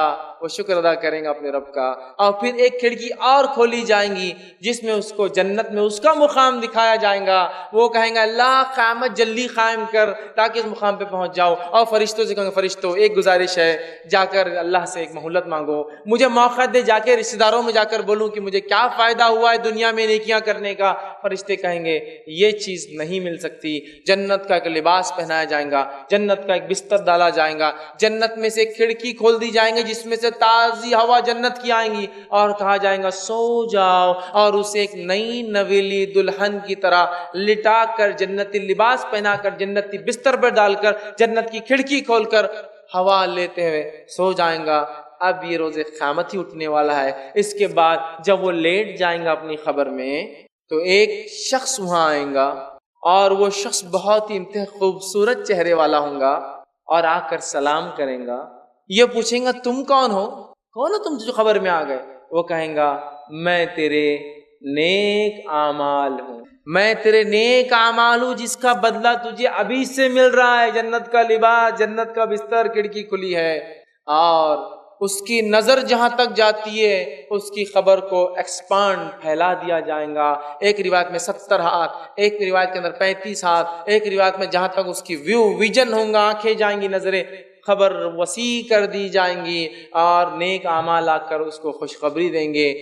وہ شکر ادا کریں گا اپنے رب کا. اور پھر ایک کھڑکی اور کھولی جائیں گی جس میں اس کو جنت میں اس کا مقام دکھایا جائے گا. وہ کہیں گا اللہ قیامت جلدی قائم کر تاکہ اس مقام پہ پہنچ جاؤ. اور فرشتوں سے کہیں گے فرشتوں ایک گزارش ہے، جا کر اللہ سے ایک مہلت مانگو، مجھے موقع دے، جا کے رشتہ داروں میں جا کر بولوں کہ مجھے کیا فائدہ ہوا ہے دنیا میں نیکیاں کرنے کا. فرشتے کہیں گے یہ چیز نہیں مل سکتی. جنت کا ایک لباس پہنایا جائے گا، جنت کا ایک بستر ڈالا جائے گا، جنت میں سے ایک کھڑکی کھول دی جائیں گے جس میں سے تازی ہوا جنت کی آئیں گی، اور کہا جائے گا سو جاؤ. اور اسے ایک نئی نویلی دلہن کی طرح لٹا کر، جنتی لباس پہنا کر، جنتی بستر پر ڈال کر، جنت کی کھڑکی کھول کر ہوا لیتے ہوئے سو جائیں گا. اب یہ روز قیامت ہی اٹھنے والا ہے. اس کے بعد جب وہ لیٹ جائیں گا اپنی خبر میں تو ایک شخص وہاں آئیں گا، اور وہ شخص بہت ہی انتہائی خوبصورت چہرے والا ہوں گا، اور آ کر سلام کریں گا. یہ پوچھیں گا تم کون ہو تم جو خبر میں آ گئے؟ وہ کہیں گا میں تیرے نیک اعمال ہوں، میں تیرے نیک اعمال ہوں جس کا بدلہ تجھے ابھی سے مل رہا ہے. جنت کا لباس، جنت کا بستر، کھڑکی کھلی ہے، اور اس کی نظر جہاں تک جاتی ہے اس کی خبر کو ایکسپانڈ پھیلا دیا جائے گا. ایک روایت میں 70 ہاتھ، ایک روایت کے اندر 35 ہاتھ، ایک روایت میں جہاں تک اس کی ویژن ہوں گا، آنکھیں جائیں گی، نظریں، خبر وسیع کر دی جائیں گی، اور نیک اعمال آ کر اس کو خوشخبری دیں گے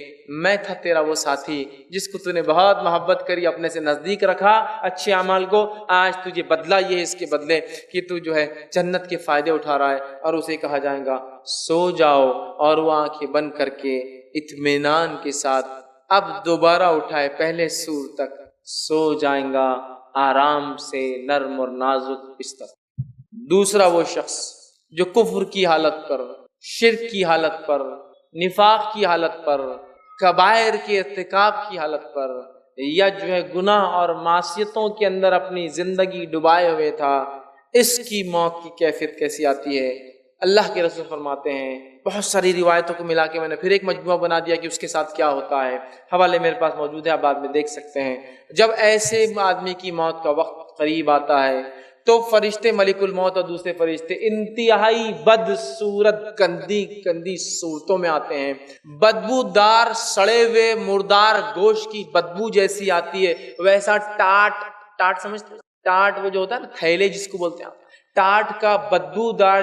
میں تھا تیرا وہ ساتھی جس کو تو نے بہت محبت کری، اپنے سے نزدیک رکھا اچھے اعمال کو. آج تجھے بدلہ یہ ہے اس کے بدلے کہ تو جو ہے جنت کے فائدے اٹھا رہا ہے. اور اسے کہا جائے گا سو جاؤ، اور وہ آنکھیں بند کر کے اطمینان کے ساتھ اب دوبارہ اٹھائے پہلے سور تک سو جائیں گا آرام سے، نرم اور نازک بستر. دوسرا وہ شخص جو کفر کی حالت پر، شرک کی حالت پر، نفاق کی حالت پر، کبائر کے ارتکاب کی حالت پر، یا جو ہے گناہ اور معصیتوں کے اندر اپنی زندگی ڈبائے ہوئے تھا، اس کی موت کی کیفیت کیسی آتی ہے؟ اللہ کے رسول فرماتے ہیں، بہت ساری روایتوں کو ملا کے میں نے پھر ایک مجموعہ بنا دیا کہ اس کے ساتھ کیا ہوتا ہے. حوالے میرے پاس موجود ہے، آپ بعد میں دیکھ سکتے ہیں. جب ایسے آدمی کی موت کا وقت قریب آتا ہے تو فرشتے ملک الموت اور دوسرے فرشتے انتہائی بدصورت گندی صورتوں میں آتے ہیں. بدبودار سڑے ہوئے مردار گوشت کی بدبو جیسی آتی ہے، ویسا ٹاٹ سمجھتے ہیں؟ ٹاٹ وہ جو ہوتا ہے نا، تھیلے جس کو بولتے ہیں، ٹاٹ کا بدبودار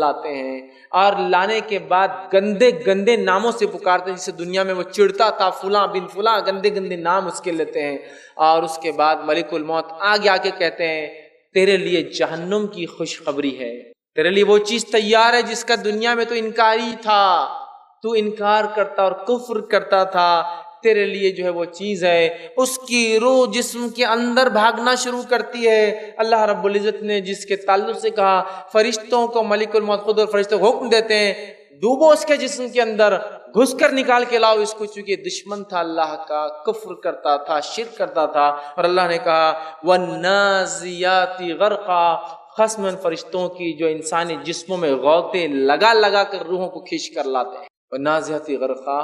لاتے ہیں، اور لانے کے بعد گندے گندے ناموں سے پکارتے ہیں. جسے دنیا میں وہ چڑھتا تھا فلاں بن فلاں، گندے گندے نام اس کے لیتے ہیں. اور اس کے بعد ملک الموت آگے آ کے کہتے ہیں تیرے لیے جہنم کی خوشخبری ہے، تیرے لیے وہ چیز تیار ہے جس کا دنیا میں تو انکاری تھا، تو انکار کرتا اور کفر کرتا تھا، تیرے لیے جو ہے وہ چیز ہے. اس کی روح جسم کے اندر بھاگنا شروع کرتی ہے. اللہ رب العزت نے جس کے تعلق سے کہا فرشتوں کو، ملک الموت خود اور فرشتوں کو حکم دیتے ہیں ڈوبو اس کے جسم کے اندر، گھس کر نکال کے لاؤ اس کو، چونکہ دشمن تھا اللہ کا، کفر کرتا تھا، شرک کرتا تھا. اور اللہ نے کہا وَالنَّازِيَاتِ غَرْقًا، قسم فرشتوں کی جو انسانی جسموں میں غوطے لگا لگا کر روحوں کو کھینچ کر لاتے ہیں. وَالنَّازِيَاتِ غَرْقًا،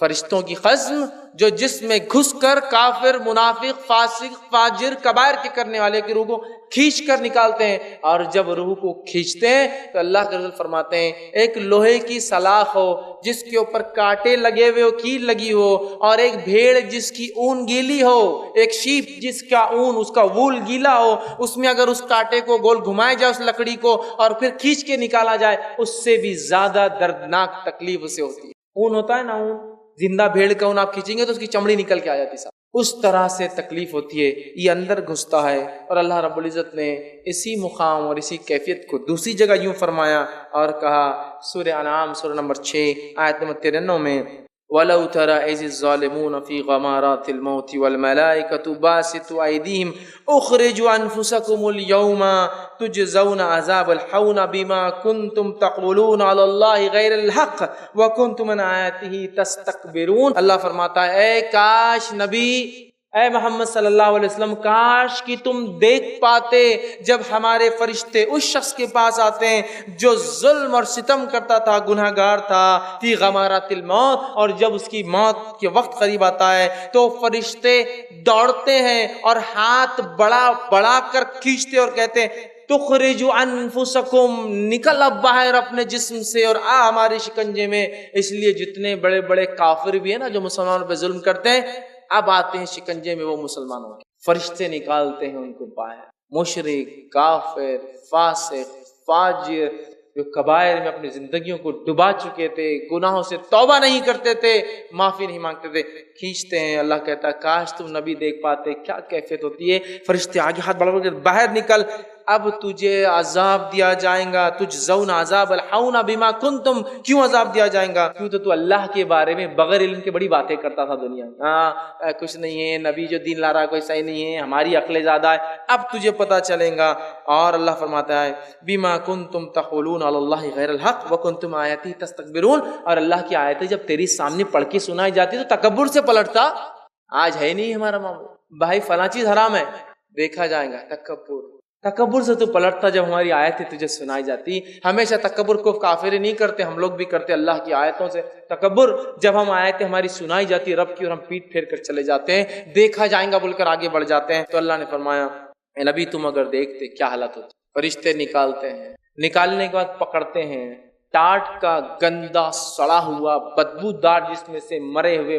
فرشتوں کی قسم جو جسم میں گھس کر کافر، منافق، فاسق، فاجر، کبائر کے کرنے والے کی روح کو کھینچ کر نکالتے ہیں. اور جب روح کو کھینچتے ہیں تو اللہ کے رسول فرماتے ہیں ایک لوہے کی سلاخ ہو جس کے اوپر کانٹے لگے ہوئے ہو، کیل لگی ہو، اور ایک بھیڑ جس کی اون گیلی ہو، ایک شیپ جس کا اون، اس کا وول گیلا ہو، اس میں اگر اس کانٹے کو گول گھمایا جائے اس لکڑی کو اور پھر کھینچ کے نکالا جائے، اس سے بھی زیادہ دردناک تکلیف اسے ہوتی ہے. اون ہوتا ہے نا، اون، زندہ بھیڑ کا اون آپ کھینچیں گے تو اس کی چمڑی نکل کے آ جاتی ہے، اس طرح سے تکلیف ہوتی ہے. یہ اندر گھستا ہے. اور اللہ رب العزت نے اسی مقام اور اسی کیفیت کو دوسری جگہ یوں فرمایا اور کہا، سورہ انعام سورہ نمبر 6 آیت نمبر 93 میں وَلَوْ تَرَى إِذِ الظَّالِمُونَ فِي غَمَارَاتِ الْمَوْتِ وَالْمَلَائِكَةُ بَاسِطُو أَيْدِيهِمْ أُخْرِجُوا أَنفُسَكُمُ الْيَوْمَ تُجْزَوْنَ عَذَابَ الْحَوْنِ بِمَا كُنْتُمْ تَقُولُونَ عَلَى اللَّهِ غَيْرَ الْحَقِّ وَكُنْتُمْ عَنْ آيَاتِهِ تَسْتَكْبِرُونَ. اللہ فرماتا ہے اے کاش نبی اے محمد صلی اللہ علیہ وسلم کاش کہ تم دیکھ پاتے جب ہمارے فرشتے اس شخص کے پاس آتے ہیں جو ظلم اور ستم کرتا تھا، گناہ گار تھا، فی غمارات الموت، اور جب اس کی موت کے وقت قریب آتا ہے تو فرشتے دوڑتے ہیں اور ہاتھ بڑا بڑا کر کھینچتے اور کہتے ہیں تخرجوا انفسکم، نکل اب باہر اپنے جسم سے اور آ ہمارے شکنجے میں۔ اس لیے جتنے بڑے بڑے کافر بھی ہیں نا جو مسلمانوں پہ ظلم کرتے ہیں، اب آتے ہیں شکنجے میں وہ مسلمانوں کے، فرشتے نکالتے ہیں ان کو باہر۔ مشرک، کافر، فاسق، فاجر جو کبائر میں اپنی زندگیوں کو ڈبا چکے تھے، گناہوں سے توبہ نہیں کرتے تھے، معافی نہیں مانگتے تھے، کھینچتے ہیں۔ اللہ کہتا ہے کاش تم نبی دیکھ پاتے کیا کیفیت ہوتی ہے۔ فرشتے آگے ہاتھ بڑھا کے باہر نکل، اب تجھے عذاب دیا جائے گا، تجزون عذاب الحون بما کنتم، کیوں عذاب دیا جائے گا؟ کیوں تو اللہ کے بارے میں بغیر علم کے بڑی باتیں کرتا تھا دنیا میں، ہاں کچھ نہیں ہے، نبی جو دین لا رہا ہے کوئی صحیح نہیں ہے، ہماری عقل زیادہ ہے، اب تجھے پتہ چلے گا۔ اور اللہ فرماتا ہے بما کنتم تقولون علی اللہ غیر الحق وکنتم آیاتی تستکبرون، اور اللہ کی آیتیں جب تیری سامنے پڑھ کے سنائی جاتی تو تکبر سے پلٹتا۔ آج ہے نہیں ہمارا معاملہ، بھائی فلاں چیز حرام ہے، دیکھا جائے گا تکبر سے تو پلٹتا جب ہماری آیتیں تجھے سنائی جاتی۔ ہمیشہ تکبر کو کافر نہیں کرتے، ہم لوگ بھی کرتے اللہ کی آیتوں سے تکبر۔ جب ہم آیتیں ہماری سنائی جاتی رب کی اور ہم پیٹ پھیر کر چلے جاتے ہیں، دیکھا جائے گا بول کر آگے بڑھ جاتے ہیں، تو اللہ نے فرمایا اے نبی تم اگر دیکھتے کیا حالت ہوتی۔ فرشتے نکالتے ہیں، نکالنے کے بعد پکڑتے ہیں، ٹاٹ کا گندا سڑا ہوا بدبودار جس میں سے مرے ہوئے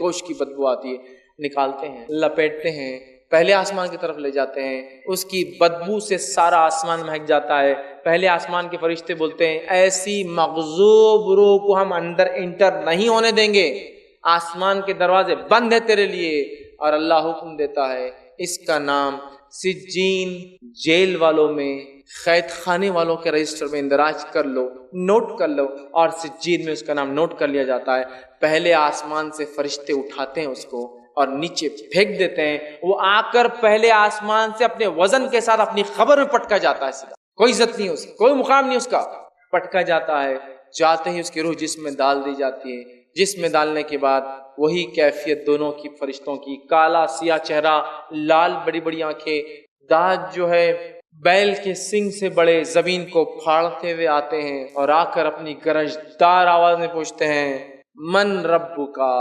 گوشت کی بدبو آتی ہے، نکالتے ہیں، لپیٹتے ہیں، پہلے آسمان کی طرف لے جاتے ہیں، اس کی بدبو سے سارا آسمان مہک جاتا ہے۔ پہلے آسمان کے فرشتے بولتے ہیں ایسی مغضوب روح کو ہم اندر انٹر نہیں ہونے دیں گے، آسمان کے دروازے بند ہے تیرے لیے۔ اور اللہ حکم دیتا ہے اس کا نام سجین، جیل والوں میں، قید خانے والوں کے رجسٹر میں اندراج کر لو، نوٹ کر لو، اور سجین میں اس کا نام نوٹ کر لیا جاتا ہے۔ پہلے آسمان سے فرشتے اٹھاتے ہیں اس کو اور نیچے پھینک دیتے ہیں، وہ آ کر پہلے آسمان سے اپنے وزن کے ساتھ اپنی خبر میں پٹکا جاتا ہے، سیدھا کوئی عزت نہیں، اس کوئی مقام نہیں، اس کا پٹکا جاتا ہے۔ جاتے ہی اس کی روح جسم میں ڈال دی جاتی ہے، جسم میں ڈالنے کے بعد وہی کیفیت دونوں کی فرشتوں کی، کالا سیاہ چہرہ، لال بڑی بڑی آنکھیں، دانت جو ہے بیل کے سنگ سے بڑے، زمین کو پھاڑتے ہوئے آتے ہیں اور آ کر اپنی گرجدار آواز میں پوچھتے ہیں من ربکا،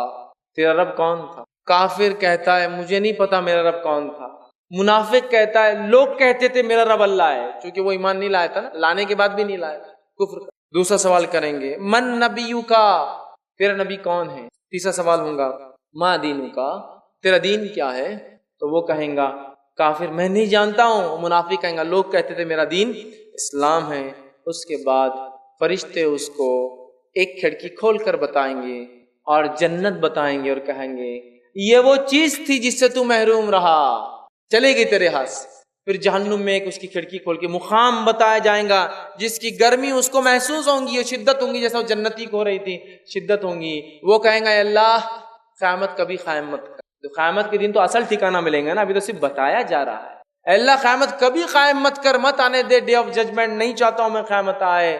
تیرا رب کون تھا؟ کافر کہتا ہے مجھے نہیں پتا میرا رب کون تھا۔ منافق کہتا ہے لوگ کہتے تھے میرا رب اللہ ہے، چونکہ وہ ایمان نہیں لایا تھا نا، لانے کے بعد بھی نہیں لایا، کفر کا۔ دوسرا سوال کریں گے من نبیوکا، تیرا نبی کون ہے؟ تیسرا سوال ہوگا ما دینوکا، تیرا دین کیا ہے؟ تو وہ کہیں گا کافر میں نہیں جانتا ہوں، منافق کہیں گا لوگ کہتے تھے میرا دین اسلام ہے۔ اس کے بعد فرشتے اس کو ایک کھڑکی کھول کر بتائیں گے اور جنت بتائیں گے اور کہیں گے یہ وہ چیز تھی جس سے تو محروم رہا، چلے گی تیرے ہاتھ سے۔ پھر جہنم میں ایک اس کی کھڑکی کھول کے مقام بتایا جائے گا جس کی گرمی اس کو محسوس ہوں گی اور شدت ہوں گی، جیسا وہ جنتی کو ہو رہی تھی شدت ہوں گی۔ وہ کہیں گا اے اللہ قیامت کبھی قائم مت کر، تو قیامت کے دن تو اصل ٹھکانہ ملیں گا نا، ابھی تو صرف بتایا جا رہا ہے۔ اے اللہ قیامت کبھی قائم مت کر، مت آنے دے ڈے آف ججمنٹ، نہیں چاہتا ہوں میں قیامت آئے۔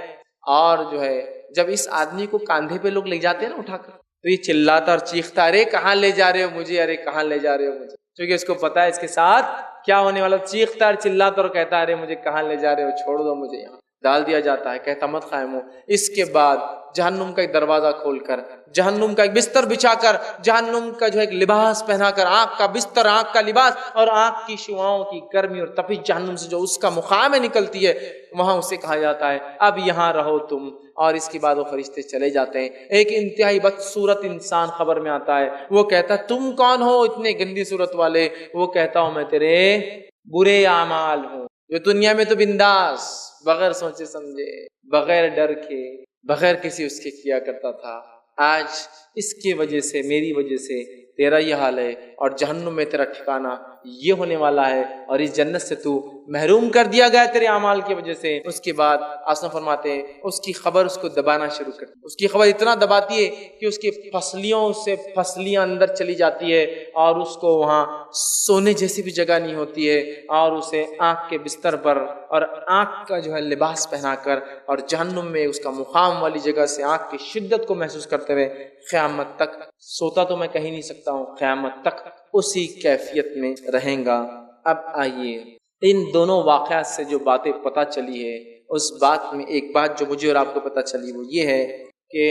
اور جو ہے جب اس آدمی کو کاندھے پہ لوگ لے جاتے ہیں نا اٹھا کر، تو یہ چلاتا اور چیختا ارے کہاں لے جا رہے ہو مجھے، ارے کہاں لے جا رہے ہو مجھے، کیونکہ اس کو پتا ہے اس کے ساتھ کیا ہونے والا۔ چیختا اور چلاتا اور کہتا ارے مجھے کہاں لے جا رہے ہو، چھوڑ دو مجھے، یہاں ڈال دیا جاتا ہے، کہتا مت قائم ہو۔ اس کے بعد جہنم کا ایک دروازہ کھول کر، جہنم کا ایک بستر بچھا کر، جہنم کا جو ایک لباس پہنا کر، آنکھ کا بستر، آنکھ کا لباس اور آنکھ کی شعاؤں کی گرمی اور تپش جہنم سے جو اس کا مقام میں نکلتی ہے، وہاں اسے کہا جاتا ہے اب یہاں رہو تم۔ اور اس کے بعد وہ فرشتے چلے جاتے ہیں۔ ایک انتہائی بدصورت انسان خبر میں آتا ہے، وہ کہتا ہے تم کون ہو اتنے گندی صورت والے؟ وہ کہتا ہوں میں تیرے برے اعمال ہوں، جو دنیا میں تو بنداس، بغیر سوچے سمجھے، بغیر ڈر کے، بغیر کسی اس کے کیا کرتا تھا، آج اس کی وجہ سے، میری وجہ سے تیرا یہ حال ہے، اور جہنم میں تیرا ٹھکانہ یہ ہونے والا ہے، اور اس جنت سے تو محروم کر دیا گیا تیرے اعمال کی وجہ سے۔ اس کے بعد آسان فرماتے ہیں اس کی خبر اس کو دبانا شروع کرتی، اس کی خبر اتنا دباتی ہے کہ اس کی پسلیوں سے پسلیاں اندر چلی جاتی ہے، اور اس کو وہاں سونے جیسی بھی جگہ نہیں ہوتی ہے، اور اسے آنکھ کے بستر پر اور آنکھ کا جو ہے لباس پہنا کر اور جہنم میں اس کا مقام والی جگہ سے آنکھ کی شدت کو محسوس کرتے ہوئے قیامت تک سوتا تو میں کہیں نہیں سکتا سکتا ہوں قیامت تک اسی کیفیت میں رہیں گا۔ اب آئیے ان دونوں واقعات سے جو باتیں پتہ چلی ہے، اس بات میں ایک بات جو مجھے اور آپ کو پتہ چلی وہ یہ ہے کہ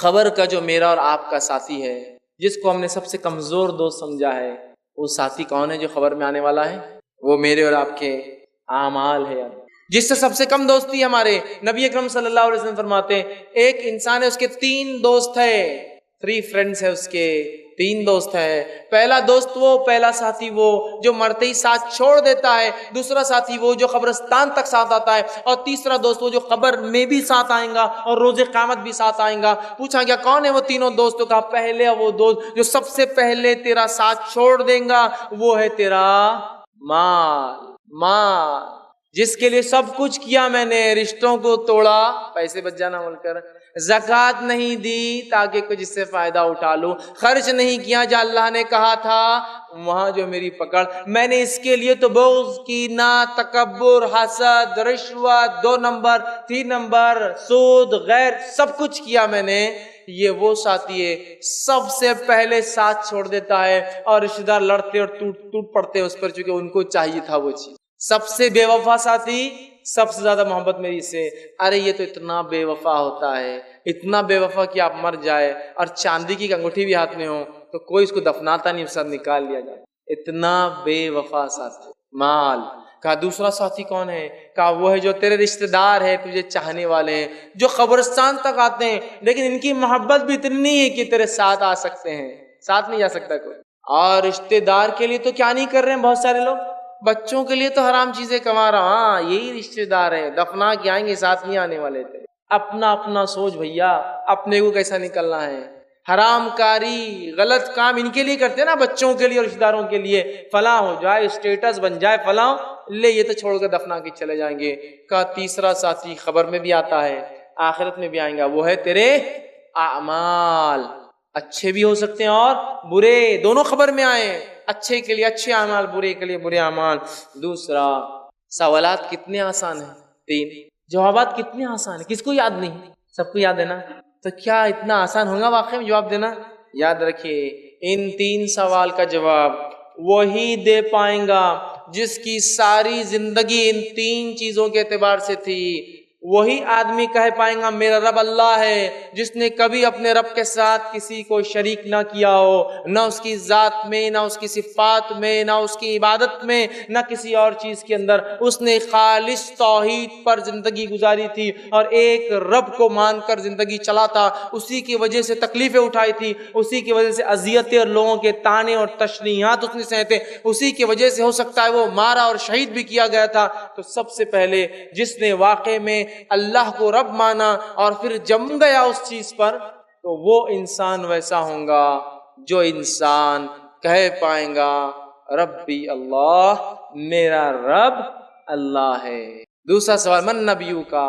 خبر کا جو میرا اور آپ کا ساتھی ہے، جس کو ہم نے سب سے کمزور دوست سمجھا ہے، وہ ساتھی کون ہے جو خبر میں آنے والا ہے؟ وہ میرے اور آپ کے اعمال ہے۔ جس سے سب سے کم دوستی ہمارے نبی اکرم صلی اللہ علیہ وسلم فرماتے ہیں ایک انسان ہے، اس کے 3 دوست ہے، 3 فرینڈز ہے، اس کے 3 دوست ہے۔ پہلا دوست وہ، پہلا ساتھی وہ جو مرتے ہی ساتھ چھوڑ دیتا ہے، دوسرا ساتھی وہ جو قبرستان تک ساتھ آتا ہے، اور تیسرا دوست وہ جو قبر میں بھی ساتھ آئیں گا اور روز قیامت بھی ساتھ آئیں گا۔ پوچھا گیا کون ہے وہ تینوں دوستوں کا؟ پہلے وہ دوست جو سب سے پہلے تیرا ساتھ چھوڑ دیں گا وہ ہے تیرا مال، جس کے لیے سب کچھ کیا میں نے، رشتوں کو توڑا، پیسے بچ جانا بول کر، زکوٰۃ نہیں دی تاکہ کچھ اس سے فائدہ اٹھا لوں، خرچ نہیں کیا جہاں اللہ نے کہا تھا وہاں جو میری پکڑ، میں نے اس کے لیے تو بغض، کینہ، تکبر، حسد، رشوت، 2 نمبر، 3 نمبر، سود، غیر، سب کچھ کیا میں نے۔ یہ وہ ساتھی ہے سب سے پہلے ساتھ چھوڑ دیتا ہے اور رشتہ دار لڑتے اور ٹوٹ پڑتے اس پر، چونکہ ان کو چاہیے تھا وہ چیز۔ سب سے بے وفا ساتھی، سب سے زیادہ محبت میری سے، ارے یہ تو اتنا بے وفا ہوتا ہے، اتنا بے وفا کہ آپ مر جائے اور چاندی کی انگوٹھی بھی ہاتھ میں ہو تو کوئی اس کو دفناتا نہیں، اس سے نکال لیا جائے، اتنا بے وفا ساتھی۔ مال کہا دوسرا ساتھی کون ہے؟ کہا وہ ہے جو تیرے رشتہ دار ہے، تجھے چاہنے والے ہیں، جو قبرستان تک آتے ہیں لیکن ان کی محبت بھی اتنی نہیں ہے کہ تیرے ساتھ آ سکتے ہیں، ساتھ نہیں جا سکتا کوئی۔ اور رشتہ دار کے لیے تو کیا نہیں کر رہے ہیں بہت سارے لوگ، بچوں کے لیے تو حرام چیزیں کما رہا، ہاں یہی رشتہ دار ہیں، دفنا کے آئیں گے ساتھ نہیں آنے والے تھے۔ اپنا اپنا سوچ بھیا، اپنے کو کیسا نکلنا ہے۔ حرام کاری، غلط کام ان کے لیے کرتے ہیں نا، بچوں کے لیے اور رشتہ داروں کے لیے، فلاں ہو جائے، اسٹیٹس بن جائے، فلاں لے، یہ تو چھوڑ کر دفنا کے چلے جائیں گے۔ کا تیسرا ساتھی خبر میں بھی آتا ہے، آخرت میں بھی آئیں گا، وہ ہے تیرے اعمال، اچھے بھی ہو سکتے ہیں اور برے، دونوں خبر میں آئے، اچھے کے لیے اچھے اعمال، برے کے لیے برے اعمال۔ دوسرا، سوالات کتنے آسان ہیں، 3، جوابات کتنے آسان ہیں، کس کو یاد نہیں؟ سب کو یاد ہے نا؟ تو کیا اتنا آسان ہوگا واقعی میں جواب دینا؟ یاد رکھیے ان 3 سوال کا جواب وہی دے پائیں گا جس کی ساری زندگی ان 3 چیزوں کے اعتبار سے تھی۔ وہی آدمی کہہ پائیں گا میرا رب اللہ ہے جس نے کبھی اپنے رب کے ساتھ کسی کو شریک نہ کیا ہو، نہ اس کی ذات میں، نہ اس کی صفات میں، نہ اس کی عبادت میں، نہ کسی اور چیز کے اندر۔ اس نے خالص توحید پر زندگی گزاری تھی اور ایک رب کو مان کر زندگی چلا تھا، اسی کی وجہ سے تکلیفیں اٹھائی تھی، اسی کی وجہ سے اذیتیں اور لوگوں کے طعنے اور تشنیعات اس نے سہتے، اسی کی وجہ سے ہو سکتا ہے وہ مارا اور شہید بھی کیا گیا تھا۔ تو سب سے پہلے جس نے واقع میں اللہ کو رب مانا اور پھر جم گیا اس چیز پر، تو وہ انسان ویسا ہوگا جو انسان کہہ پائیں گا ربی اللہ، میرا رب اللہ ہے۔ دوسرا سوال من نبیو کا،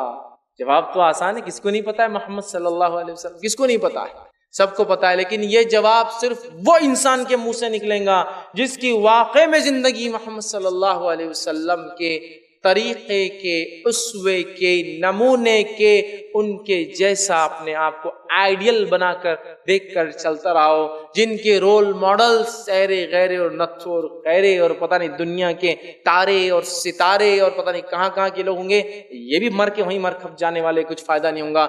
جواب تو آسان ہے، کس کو نہیں پتا ہے محمد صلی اللہ علیہ وسلم، کس کو نہیں پتا ہے؟ سب کو پتا ہے، لیکن یہ جواب صرف وہ انسان کے منہ سے نکلے گا جس کی واقع میں زندگی محمد صلی اللہ علیہ وسلم کے طریقے کے، اسوے کے، نمونے کے، ان کے جیسا اپنے آپ کو آئیڈیل بنا کر دیکھ کر چلتا رہا ہو، جن کے رول ماڈل سیرے غیرے اور نتھو اور غیرے اور پتہ نہیں دنیا کے تارے اور ستارے اور پتہ نہیں کہاں کہاں کے لوگ ہوں گے، یہ بھی مر کے وہیں مر کھپ جانے والے، کچھ فائدہ نہیں ہوگا۔